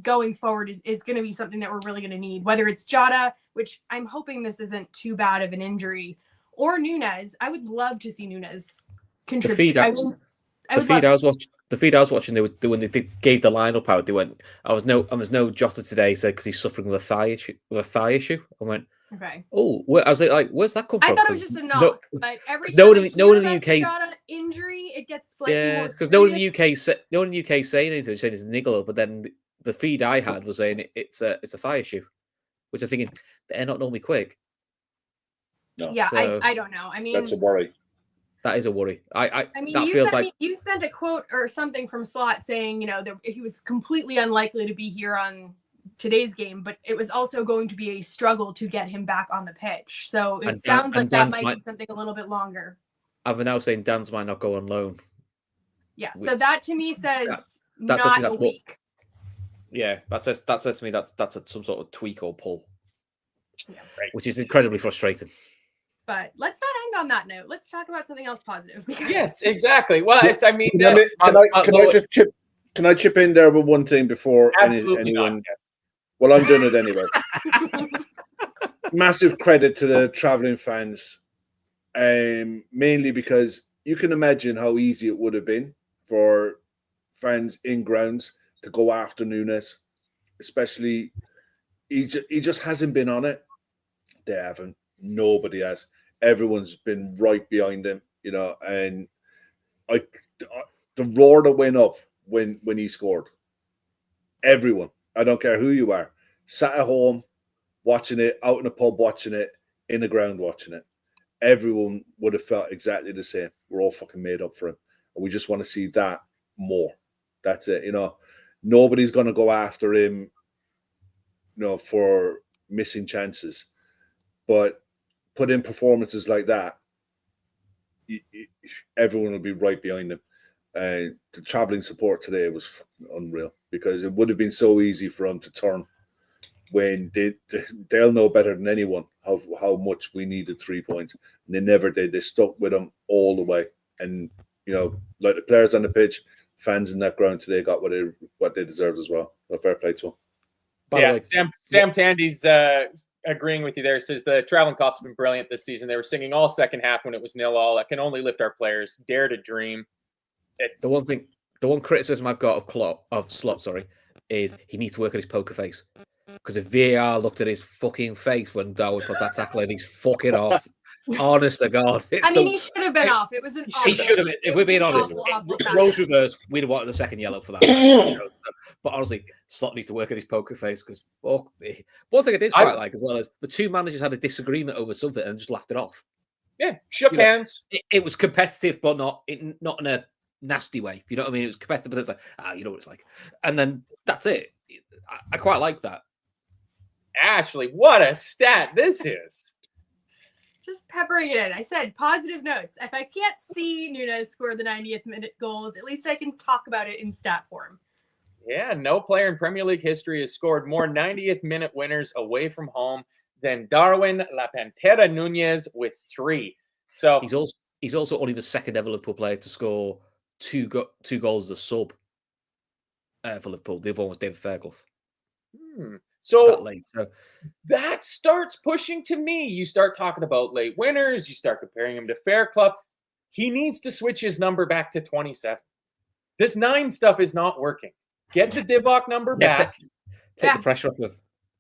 going forward is going to be something that we're really going to need, whether it's Jota, which I'm hoping this isn't too bad of an injury, or Nunes. I would love to see Nunes contribute. The feed I was watching, when they gave the lineup out, they went, I was no Jota today, said because he's suffering with a thigh issue. I went, okay. Oh, I was like, where's that come from? I thought it was just a knock, but every no one in the UK Jota injury, it gets slightly more because no one in the UK saying anything, saying it's a niggle, but then the feed I had was saying it's a thigh issue, which I'm thinking they're not normally quick. No. Yeah, so, I don't know. I mean, that's a worry. That is a worry. I mean, that feels like you sent a quote or something from Slot saying, that he was completely unlikely to be here on today's game, but it was also going to be a struggle to get him back on the pitch. So it sounds like that might be something a little bit longer. I've now saying Dan's might not go on loan. Yeah, so that to me says not a week. Yeah, that says to me that's some sort of tweak or pull, right. Which is incredibly frustrating. But let's not end on that note. Let's talk about something else positive. Yes, exactly. Well, it's I mean, can I chip in there with one thing before absolutely anyone? Not. Well, I'm doing it anyway. Massive credit to the traveling fans, mainly because you can imagine how easy it would have been for fans in grounds to go after Nunes, especially he just hasn't been on it. They haven't. Nobody has. Everyone's been right behind him, and the roar that went up when he scored. Everyone, I don't care who you are, sat at home watching it, out in a pub watching it, in the ground watching it. Everyone would have felt exactly the same. We're all fucking made up for him. And we just want to see that more. That's it. Nobody's going to go after him, for missing chances. But put in performances like that, everyone will be right behind him. The traveling support today was unreal, because it would have been so easy for them to turn when they'll know better than anyone how much we needed 3 points. And they never did. They stuck with them all the way. And, like the players on the pitch, fans in that ground today got what they deserved as well. A fair play to them. By the way, Sam Tandy's agreeing with you there. Says the Talkin Kop's been brilliant this season. They were singing all second half when it was 0-0. I can only lift our players. Dare to dream. The one criticism I've got of Slot, is he needs to work on his poker face. Because if VAR looked at his fucking face when Darwin put that tackle in, he's fucking off. Honest to God. He should have been off. It was He should have been. If we're being honest, Rose reverse, we'd have wanted the second yellow for that. But honestly, Slot needs to work on his poker face, because fuck me. One thing I did quite like as well is the two managers had a disagreement over something and just laughed it off. Yeah, shook hands. It was competitive, but not in a nasty way. You know what I mean? It was competitive, but it's like, you know what it's like. And then that's it. I quite like that. Ashley, what a stat this is. Just peppering it in. I said positive notes. If I can't see Nunes score the 90th minute goals, at least I can talk about it in stat form. Yeah, no player in Premier League history has scored more 90th minute winners away from home than Darwin La Pantera Nunez with 3. So he's also only the second ever Liverpool player to score two goals as a sub for Liverpool. The other one was David Fairclough. So that starts pushing to me. You start talking about late winners. You start comparing him to Fairclough. He needs to switch his number back to 27. This 9 stuff is not working. Get the Divock number back. Take the pressure off him.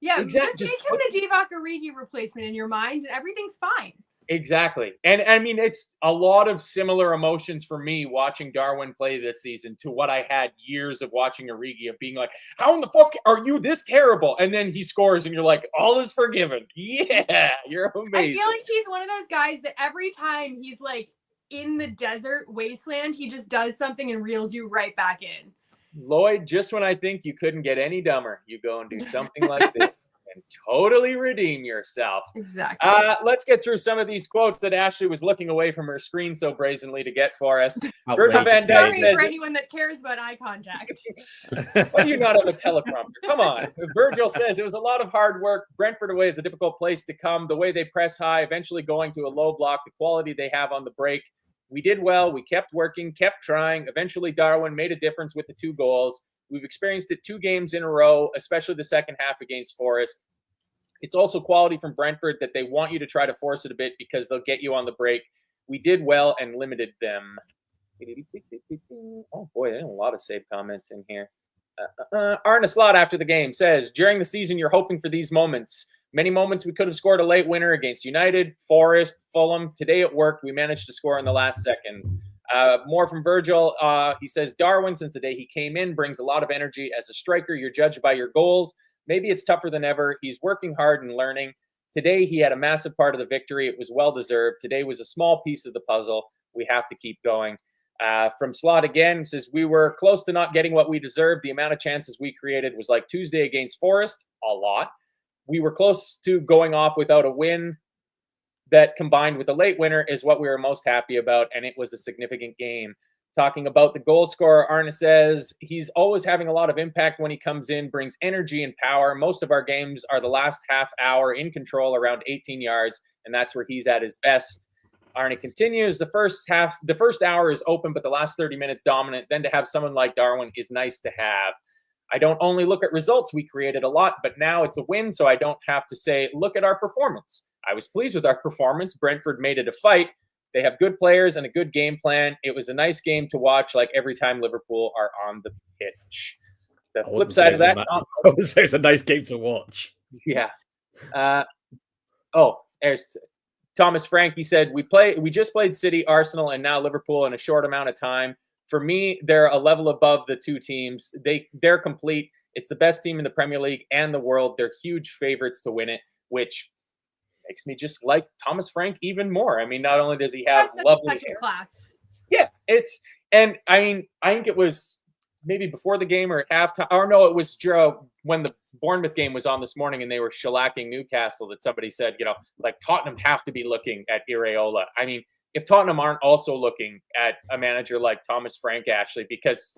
Yeah, exactly. Just make him the Divock Origi replacement in your mind, and everything's fine. Exactly. And I mean, it's a lot of similar emotions for me watching Darwin play this season to what I had years of watching Origi, of being like, how in the fuck are you this terrible? And then he scores and you're like, all is forgiven. Yeah, you're amazing. I feel like he's one of those guys that every time he's like in the desert wasteland, he just does something and reels you right back in. Lloyd, just when I think you couldn't get any dumber, you go and do something like this. And totally redeem yourself. Exactly. Let's get through some of these quotes that Ashley was looking away from her screen so brazenly to get for us. Virgil Van Dijk says, for anyone that cares about eye contact. Why do you not have a teleprompter? Come on. Virgil says, it was a lot of hard work. Brentford away is a difficult place to come. The way they press high, eventually going to a low block, the quality they have on the break. We did well. We kept working, kept trying. Eventually, Darwin made a difference with the 2 goals. We've experienced it 2 games in a row, especially the second half against Forest. It's also quality from Brentford that they want you to try to force it a bit because they'll get you on the break. We did well and limited them. Oh, boy, there's a lot of save comments in here. Arne Slot after the game says, during the season, you're hoping for these moments. Many moments we could have scored a late winner against United, Forest, Fulham. Today it worked. We managed to score in the last seconds. More from Virgil. He says, Darwin, since the day he came in, brings a lot of energy. As a striker, you're judged by your goals. Maybe it's tougher than ever. He's working hard and learning. Today, he had a massive part of the victory. It was well-deserved. Today was a small piece of the puzzle. We have to keep going. From Slot again, says, we were close to not getting what we deserved. The amount of chances we created was like Tuesday against Forest, a lot. We were close to going off without a win. That combined with a late winner is what we were most happy about, and it was a significant game. Talking about the goal scorer, Arne says, he's always having a lot of impact when he comes in, brings energy and power. Most of our games are the last half hour in control around 18 yards, and that's where he's at his best. Arne continues, the first hour is open, but the last 30 minutes dominant. Then to have someone like Darwin is nice to have. I don't only look at results. We created a lot, but now it's a win, so I don't have to say, look at our performance. I was pleased with our performance. Brentford made it a fight. They have good players and a good game plan. It was a nice game to watch, like every time Liverpool are on the pitch. The flip side of that, I would say it's a nice game to watch. Yeah. There's Thomas Frank. He said, we just played City, Arsenal, and now Liverpool in a short amount of time. For me, they're a level above the 2 teams. They're complete. It's the best team in the Premier League and the world. They're huge favorites to win it, which makes me just like Thomas Frank even more. I mean, not only does he have lovely hair, class. Yeah, I think it was maybe before the game or at halftime. Or no, it was when the Bournemouth game was on this morning and they were shellacking Newcastle that somebody said, like Tottenham have to be looking at Iraola. I mean, if Tottenham aren't also looking at a manager like Thomas Frank, Ashley, because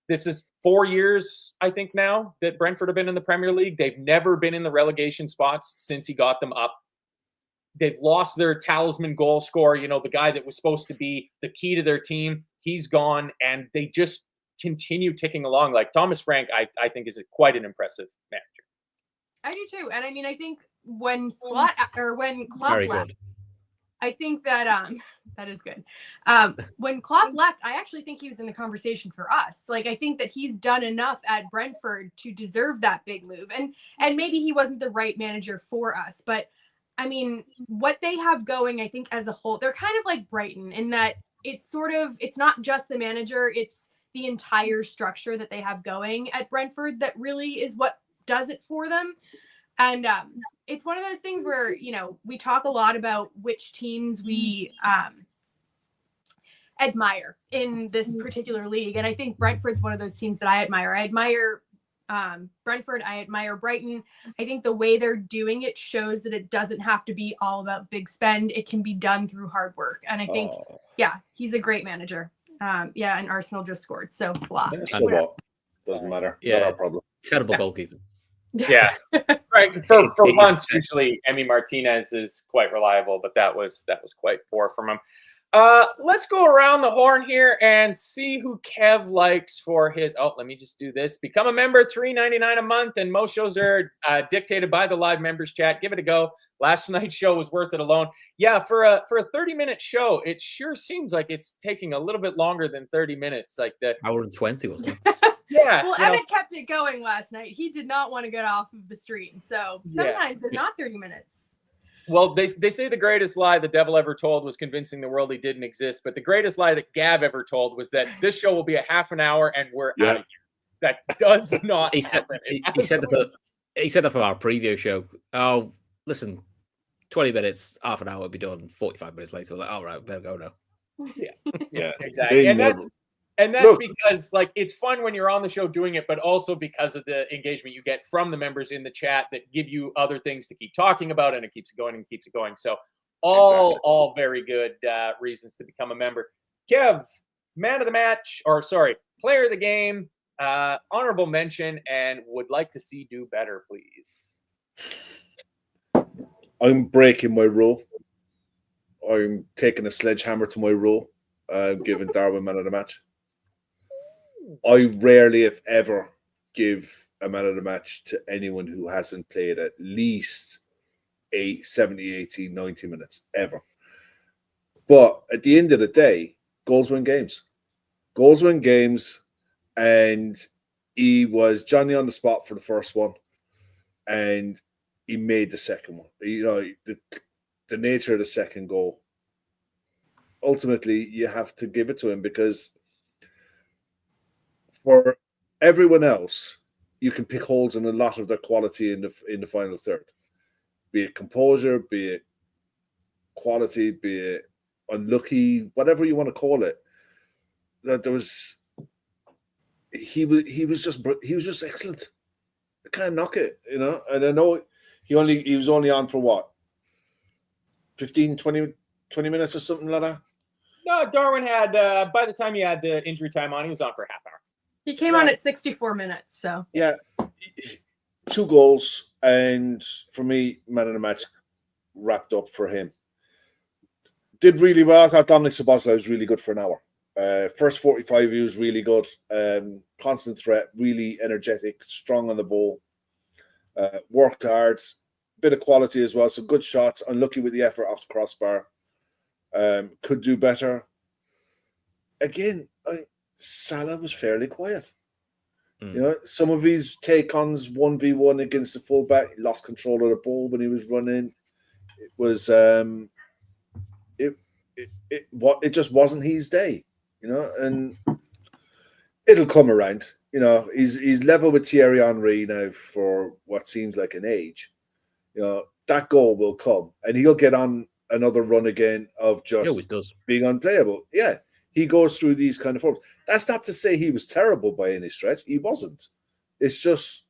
this is 4 years, I think now, that Brentford have been in the Premier League. They've never been in the relegation spots since he got them up. They've lost their talisman goal scorer, the guy that was supposed to be the key to their team. He's gone, and they just continue ticking along. Like Thomas Frank, I think is quite an impressive manager. I do too. And I mean, I think when Klopp left, I think that that is good. When Klopp left, I actually think he was in the conversation for us. Like, I think that he's done enough at Brentford to deserve that big move. And maybe he wasn't the right manager for us, but I mean, what they have going, I think as a whole, they're kind of like Brighton in that it's not just the manager, it's the entire structure that they have going at Brentford that really is what does it for them. And it's one of those things where, we talk a lot about which teams we admire in this particular league. And I think Brentford's one of those teams that I admire. I admire Brentford. I admire Brighton. I think the way they're doing it shows that it doesn't have to be all about big spend. It can be done through hard work. And I think, he's a great manager. And Arsenal just scored. So blah. Doesn't matter. Yeah. Not our problem. Terrible goalkeeping. Yeah, right. For It is once, terrible. usually Emi Martinez is quite reliable, but that was quite poor from him. Let's go around the horn here and see who Kev likes for his. Oh, let me just do this. Become a member, $3.99 a month, and most shows are dictated by the live members chat. Give it a go. Last night's show was worth it alone. Yeah, for a 30-minute show, it sure seems like it's taking a little bit longer than 30 minutes. Like the hour and 20 was it? Yeah. Well, Evan kept it going last night. He did not want to get off of the stream. So sometimes they're not 30 minutes. Well, they say the greatest lie the devil ever told was convincing the world he didn't exist. But the greatest lie that Gav ever told was that this show will be a half an hour and we're out of here. That does not happen. He said that for our preview show. Oh, listen, 20 minutes, half an hour will be done. 45 minutes later, we're like, all right, better go now. Yeah, exactly. And that's because like it's fun when you're on the show doing it, but also because of the engagement you get from the members in the chat that give you other things to keep talking about, and it keeps it going and keeps it going. So all very good reasons to become a member. Kev, man of the match, player of the game, honorable mention, and would like to see do better, please. I'm breaking my rule. I'm taking a sledgehammer to my rule. I'm giving Darwin man of the match. I rarely, if ever, give a man of the match to anyone who hasn't played at least 70, 80, 90 minutes, ever. But at the end of the day, goals win games. Goals win games, and he was Johnny on the spot for the first one, and he made the second one. You know, the nature of the second goal. Ultimately, you have to give it to him because for everyone else, you can pick holes in a lot of their quality in the final third. Be it composure, be it quality, be it unlucky, whatever you want to call it. That there was, he was just excellent. I can't knock it, you know. And I know he was only on for what, 15, 20 minutes or something like that. No, Darwin had by the time he had the injury time on, he was on for a half hour. He came on at 64 minutes, so. Yeah. 2 goals, and for me, man of the match wrapped up for him. Did really well. I thought Dominic Szoboszlai was really good for an hour. First 45, he was really good. Constant threat, really energetic, strong on the ball. Worked hard. Bit of quality as well. So good shots. Unlucky with the effort off the crossbar. Could do better. Again, Salah was fairly quiet. You know, some of his take-ons 1v1 against the fullback, he lost control of the ball when he was running. It was it just wasn't his day, you know, and it'll come around. You know, he's level with Thierry Henry now for what seems like an age. You know, that goal will come, and he'll get on another run again of just being unplayable. Yeah. He goes through these kind of forms. That's not to say he was terrible by any stretch. He wasn't. It's just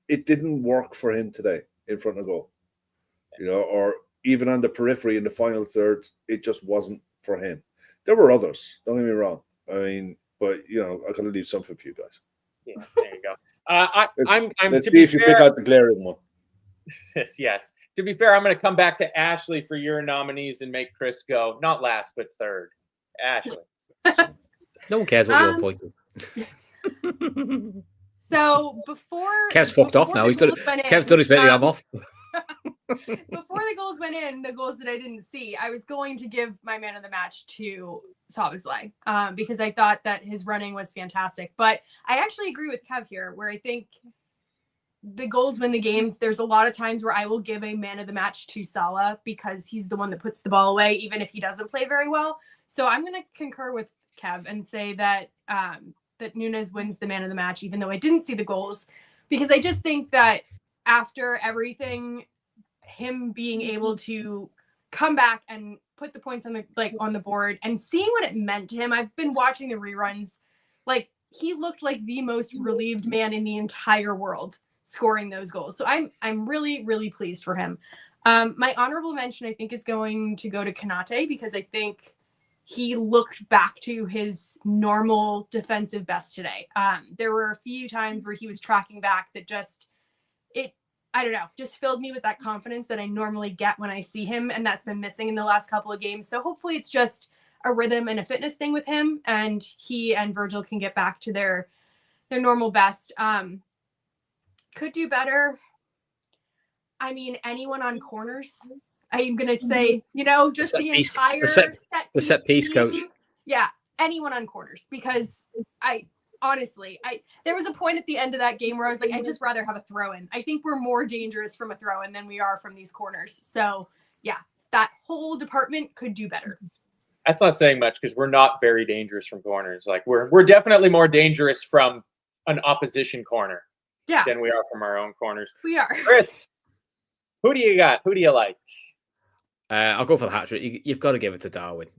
it didn't work for him today in front of goal. You know, or even on the periphery in the final third, it just wasn't for him. There were others. Don't get me wrong. I mean, but you know, I gotta leave something for you guys. Yeah, there you go. I'm Let's to see be if you fair, pick out the glaring one. yes. To be fair, I'm going to come back to Ashley for your nominees and make Chris go not last but third. Ashley. No one cares what your point is. So before Kev's fucked off now. Kev's done his bit. I'm off. Before the goals went in, the goals that I didn't see, I was going to give my man of the match to Szoboszlai because I thought that his running was fantastic. But I actually agree with Kev here, where I think the goals win the games. There's a lot of times where I will give a man of the match to Salah because he's the one that puts the ball away, even if he doesn't play very well. So I'm going to concur with Kev and say that that Núñez wins the man of the match, even though I didn't see the goals, because I just think that after everything, him being able to come back and put the points on the board and seeing what it meant to him. I've been watching the reruns. Like, he looked like the most relieved man in the entire world scoring those goals. So I'm really, really pleased for him. My honorable mention, I think, is going to go to Konate because I think he looked back to his normal defensive best today. There were a few times where he was tracking back that just filled me with that confidence that I normally get when I see him, and that's been missing in the last couple of games. So hopefully it's just a rhythm and a fitness thing with him, and he and Virgil can get back to their normal best. Could do better. I mean, anyone on corners. I'm going to say, just the entire set piece coach. Yeah, anyone on corners, because honestly, there was a point at the end of that game where I was like, I'd just rather have a throw-in. I think we're more dangerous from a throw-in than we are from these corners. So, yeah, that whole department could do better. That's not saying much because we're not very dangerous from corners. Like we're definitely more dangerous from an opposition corner than we are from our own corners. We are. Chris, who do you got? Who do you like? I'll go for the hat trick. You've got to give it to Darwin.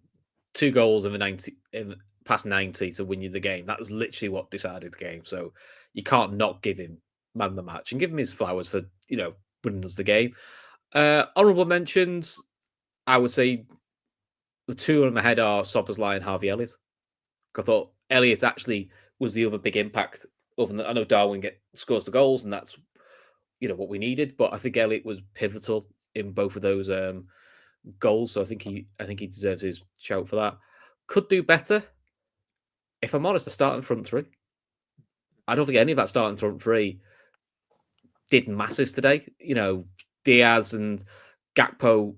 2 goals in the past 90 to win you the game. That was literally what decided the game. So you can't not give him man of the match and give him his flowers for winning us the game. Honourable mentions, I would say the 2 in my head are Szoboszlai and Harvey Elliott. I thought Elliott actually was the other big impact. I know Darwin scores the goals, and that's what we needed. But I think Elliott was pivotal in both of those goals. So I think he deserves his shout for that. Could do better. If I'm honest, the starting front 3. I don't think any of that starting front 3 did masses today. Diaz and Gakpo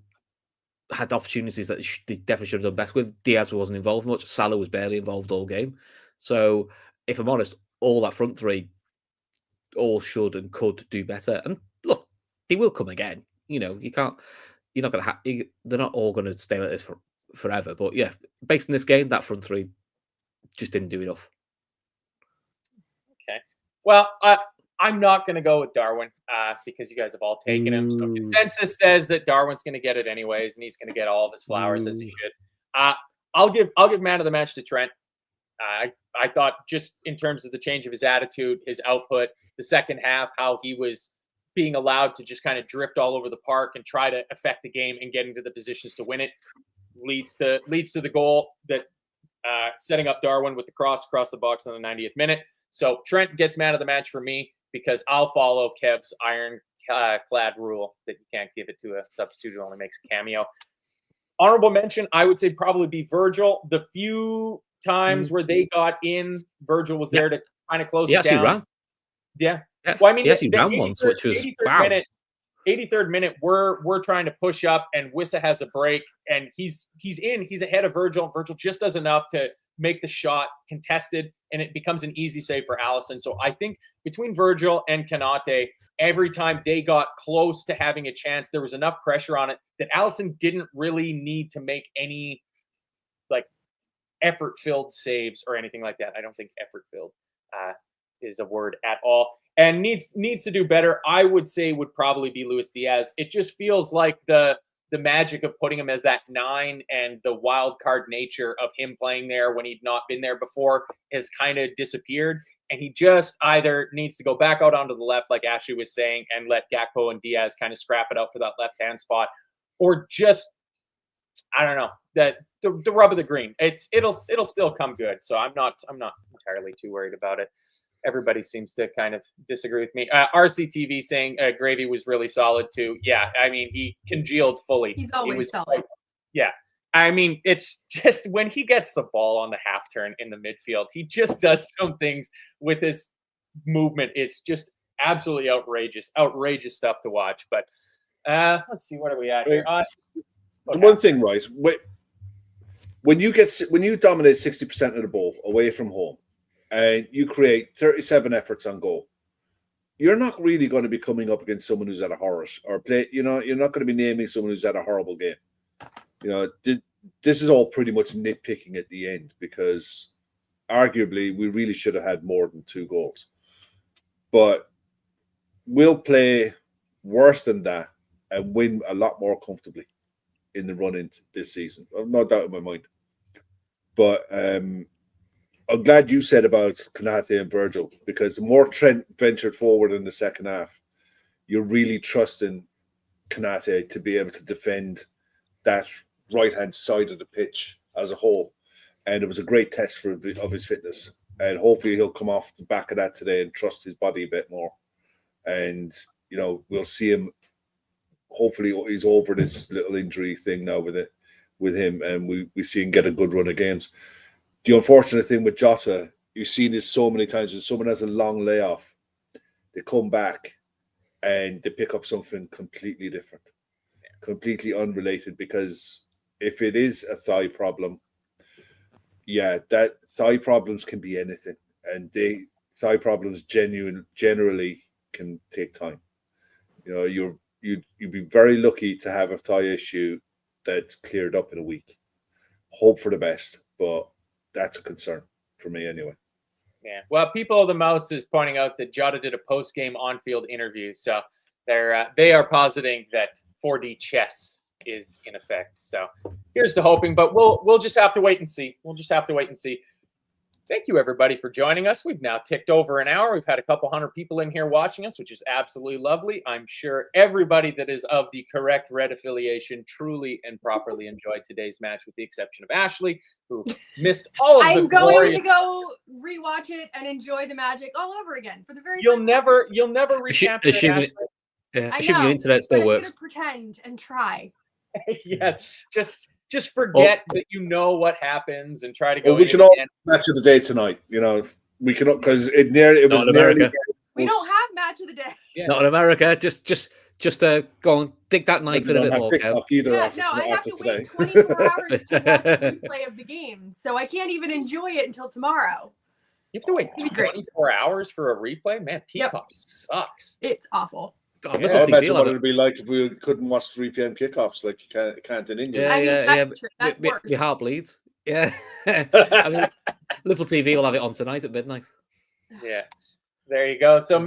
had opportunities that they definitely should have done best with. Diaz wasn't involved much. Salah was barely involved all game. So if I'm honest, all that front 3 all should and could do better. And look, they will come again. You're not going to they're not all going to stay like this forever. But yeah, based on this game, that front 3 just didn't do enough. Okay. Well, I'm not going to go with Darwin because you guys have all taken him. So consensus says that Darwin's going to get it anyways, and he's going to get all of his flowers as he should. I'll give man of the match to Trent. I thought just in terms of the change of his attitude, his output, the second half, how he was being allowed to just kind of drift all over the park and try to affect the game and get into the positions to win it leads to the goal that setting up Darwin with the cross across the box in the 90th minute. So Trent gets man of the match for me because I'll follow Kev's ironclad rule that you can't give it to a substitute who only makes a cameo. Honorable mention, I would say probably be Virgil. The few times where they got in, Virgil was there to kind of close it down. Ran. Yeah. Well, I mean, he ran once, which was 83rd minute, we're trying to push up, and Wissa has a break, and he's ahead of Virgil. Virgil just does enough to make the shot contested, and it becomes an easy save for Allison. So I think between Virgil and Konate, every time they got close to having a chance, there was enough pressure on it that Allison didn't really need to make any effort-filled saves or anything like that. I don't think effort-filled is a word at all. And needs to do better, I would say, would probably be Luis Diaz. It just feels like the magic of putting him as that 9 and the wild card nature of him playing there when he'd not been there before has kind of disappeared. And he just either needs to go back out onto the left, like Ashley was saying, and let Gakpo and Diaz kind of scrap it out for that left-hand spot, or just, I don't know, that the rub of the green. It'll still come good. So I'm not entirely too worried about it. Everybody seems to kind of disagree with me. RCTV saying Gravy was really solid too. Yeah, I mean, he congealed fully. He's always solid. Yeah. I mean, it's just when he gets the ball on the half turn in the midfield, he just does some things with his movement. It's just absolutely outrageous stuff to watch. But let's see, what are we at here? One thing, right? When you dominate 60% of the ball away from home, and you create 37 efforts on goal, you're not really going to be coming up against someone who's at a horror or play. You're not going to be naming someone who's at a horrible game. This is all pretty much nitpicking at the end because arguably we really should have had more than 2 goals. But we'll play worse than that and win a lot more comfortably in the run into this season. No doubt in my mind. But I'm glad you said about Konate and Virgil, because the more Trent ventured forward in the second half, you're really trusting Konate to be able to defend that right-hand side of the pitch as a whole, and it was a great test of his fitness. And hopefully he'll come off the back of that today and trust his body a bit more. And we'll see him. Hopefully he's over this little injury thing now with him, and we see him get a good run of games. The unfortunate thing with Jota, you've seen this so many times when someone has a long layoff, they come back and they pick up something completely different, completely unrelated. Because if it is a thigh problem, that thigh problems can be anything, and thigh problems generally can take time. You'd be very lucky to have a thigh issue that's cleared up in a week. Hope for the best, but that's a concern for me anyway. Yeah. Well, People of the Mouse is pointing out that Jota did a post-game on-field interview, so they are positing that 4D chess is in effect. So here's to hoping, but we'll just have to wait and see. Thank you, everybody, for joining us. We've now ticked over an hour. We've had a couple hundred people in here watching us, which is absolutely lovely. I'm sure everybody that is of the correct red affiliation truly and properly enjoyed today's match, with the exception of Ashley, who missed all of the glory. I'm going to go rewatch it and enjoy the magic all over again for the very first time. You'll never recapture it, Ashley. Assuming the internet still works. I'm going to pretend and try. Yeah, just forget that what happens and try to go. We can all match of the day tonight. We cannot, because it was nearly. We don't have match of the day. Yeah. Not in America. Just go and dig that knife in a bit more. I have to wait 24 hours to watch the replay of the game, so I can't even enjoy it until tomorrow. You have to wait 24 hours for a replay? Man, Peacock sucks. It's awful. I imagine what it would be like if we couldn't watch 3 p.m. kickoffs like you can't in England. That's true. That's worse. Your heart bleeds. Yeah. Liverpool TV will have it on tonight at midnight. Yeah. There you go. So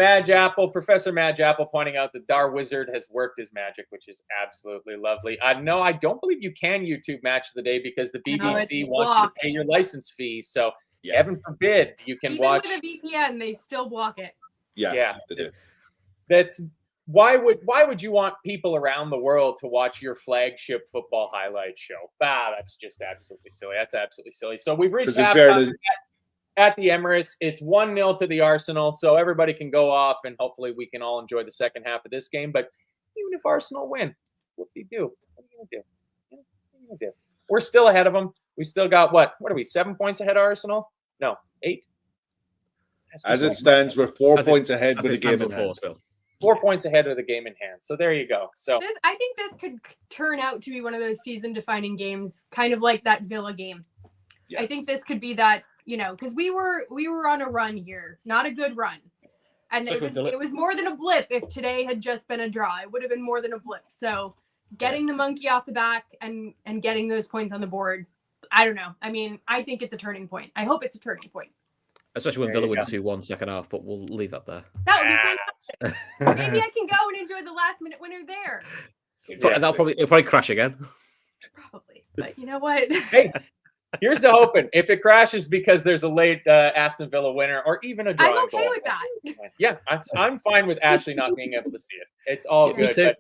Professor Madge Apple pointing out that Dar Wizard has worked his magic, which is absolutely lovely. No, I don't believe you can YouTube Match of the Day because the BBC wants you to pay your license fee. So heaven forbid you can watch. Even with a VPN, they still block it. Yeah. They do. Why would you want people around the world to watch your flagship football highlight show? That's just absolutely silly. That's absolutely silly. So we've reached halftime at the Emirates. It's 1-0 to the Arsenal, so everybody can go off, and hopefully we can all enjoy the second half of this game. But even if Arsenal win, what do you do? What are you gonna do? We're still ahead of them. We still got what are we? 7 points ahead of Arsenal? No, 8. As it stands, we're 4 points ahead with the game in hand. 4 points ahead of the game in hand. So there you go. So I think this could turn out to be one of those season-defining games, kind of like that Villa game. Yeah. I think this could be that, because we were on a run here, not a good run, and it was more than a blip. If today had just been a draw, it would have been more than a blip. So getting the monkey off the back and getting those points on the board, I don't know. I mean, I think it's a turning point. I hope it's a turning point. Especially when Villa win 2-1 second half, but we'll leave that there. That would be fantastic. Maybe I can go and enjoy the last-minute winner there. Exactly. It'll probably crash again. Probably, but you know what? Hey, here's the hoping. If it crashes because there's a late Aston Villa winner or even a draw, I'm okay with that. Yeah, I'm fine with Ashley not being able to see it. It's all good. Me too. But,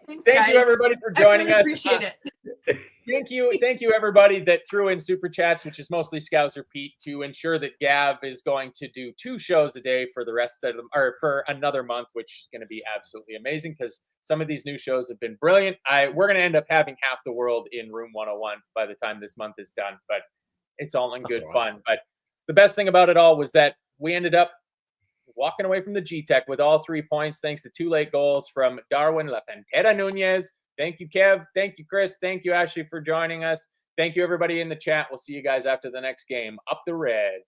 Thanks, thank you everybody for joining us. Appreciate it. Thank you everybody that threw in super chats, which is mostly Scouser Pete, to ensure that Gav is going to do 2 shows a day for the rest of them, or for another month, which is going to be absolutely amazing because some of these new shows have been brilliant. We're going to end up having half the world in Room 101 by the time this month is done, but it's all in good fun. But the best thing about it all was that we ended up walking away from the G-Tech with all 3 points, thanks to 2 late goals from Darwin La Pantera Nunez. Thank you, Kev. Thank you, Chris. Thank you, Ashley, for joining us. Thank you, everybody in the chat. We'll see you guys after the next game. Up the Reds.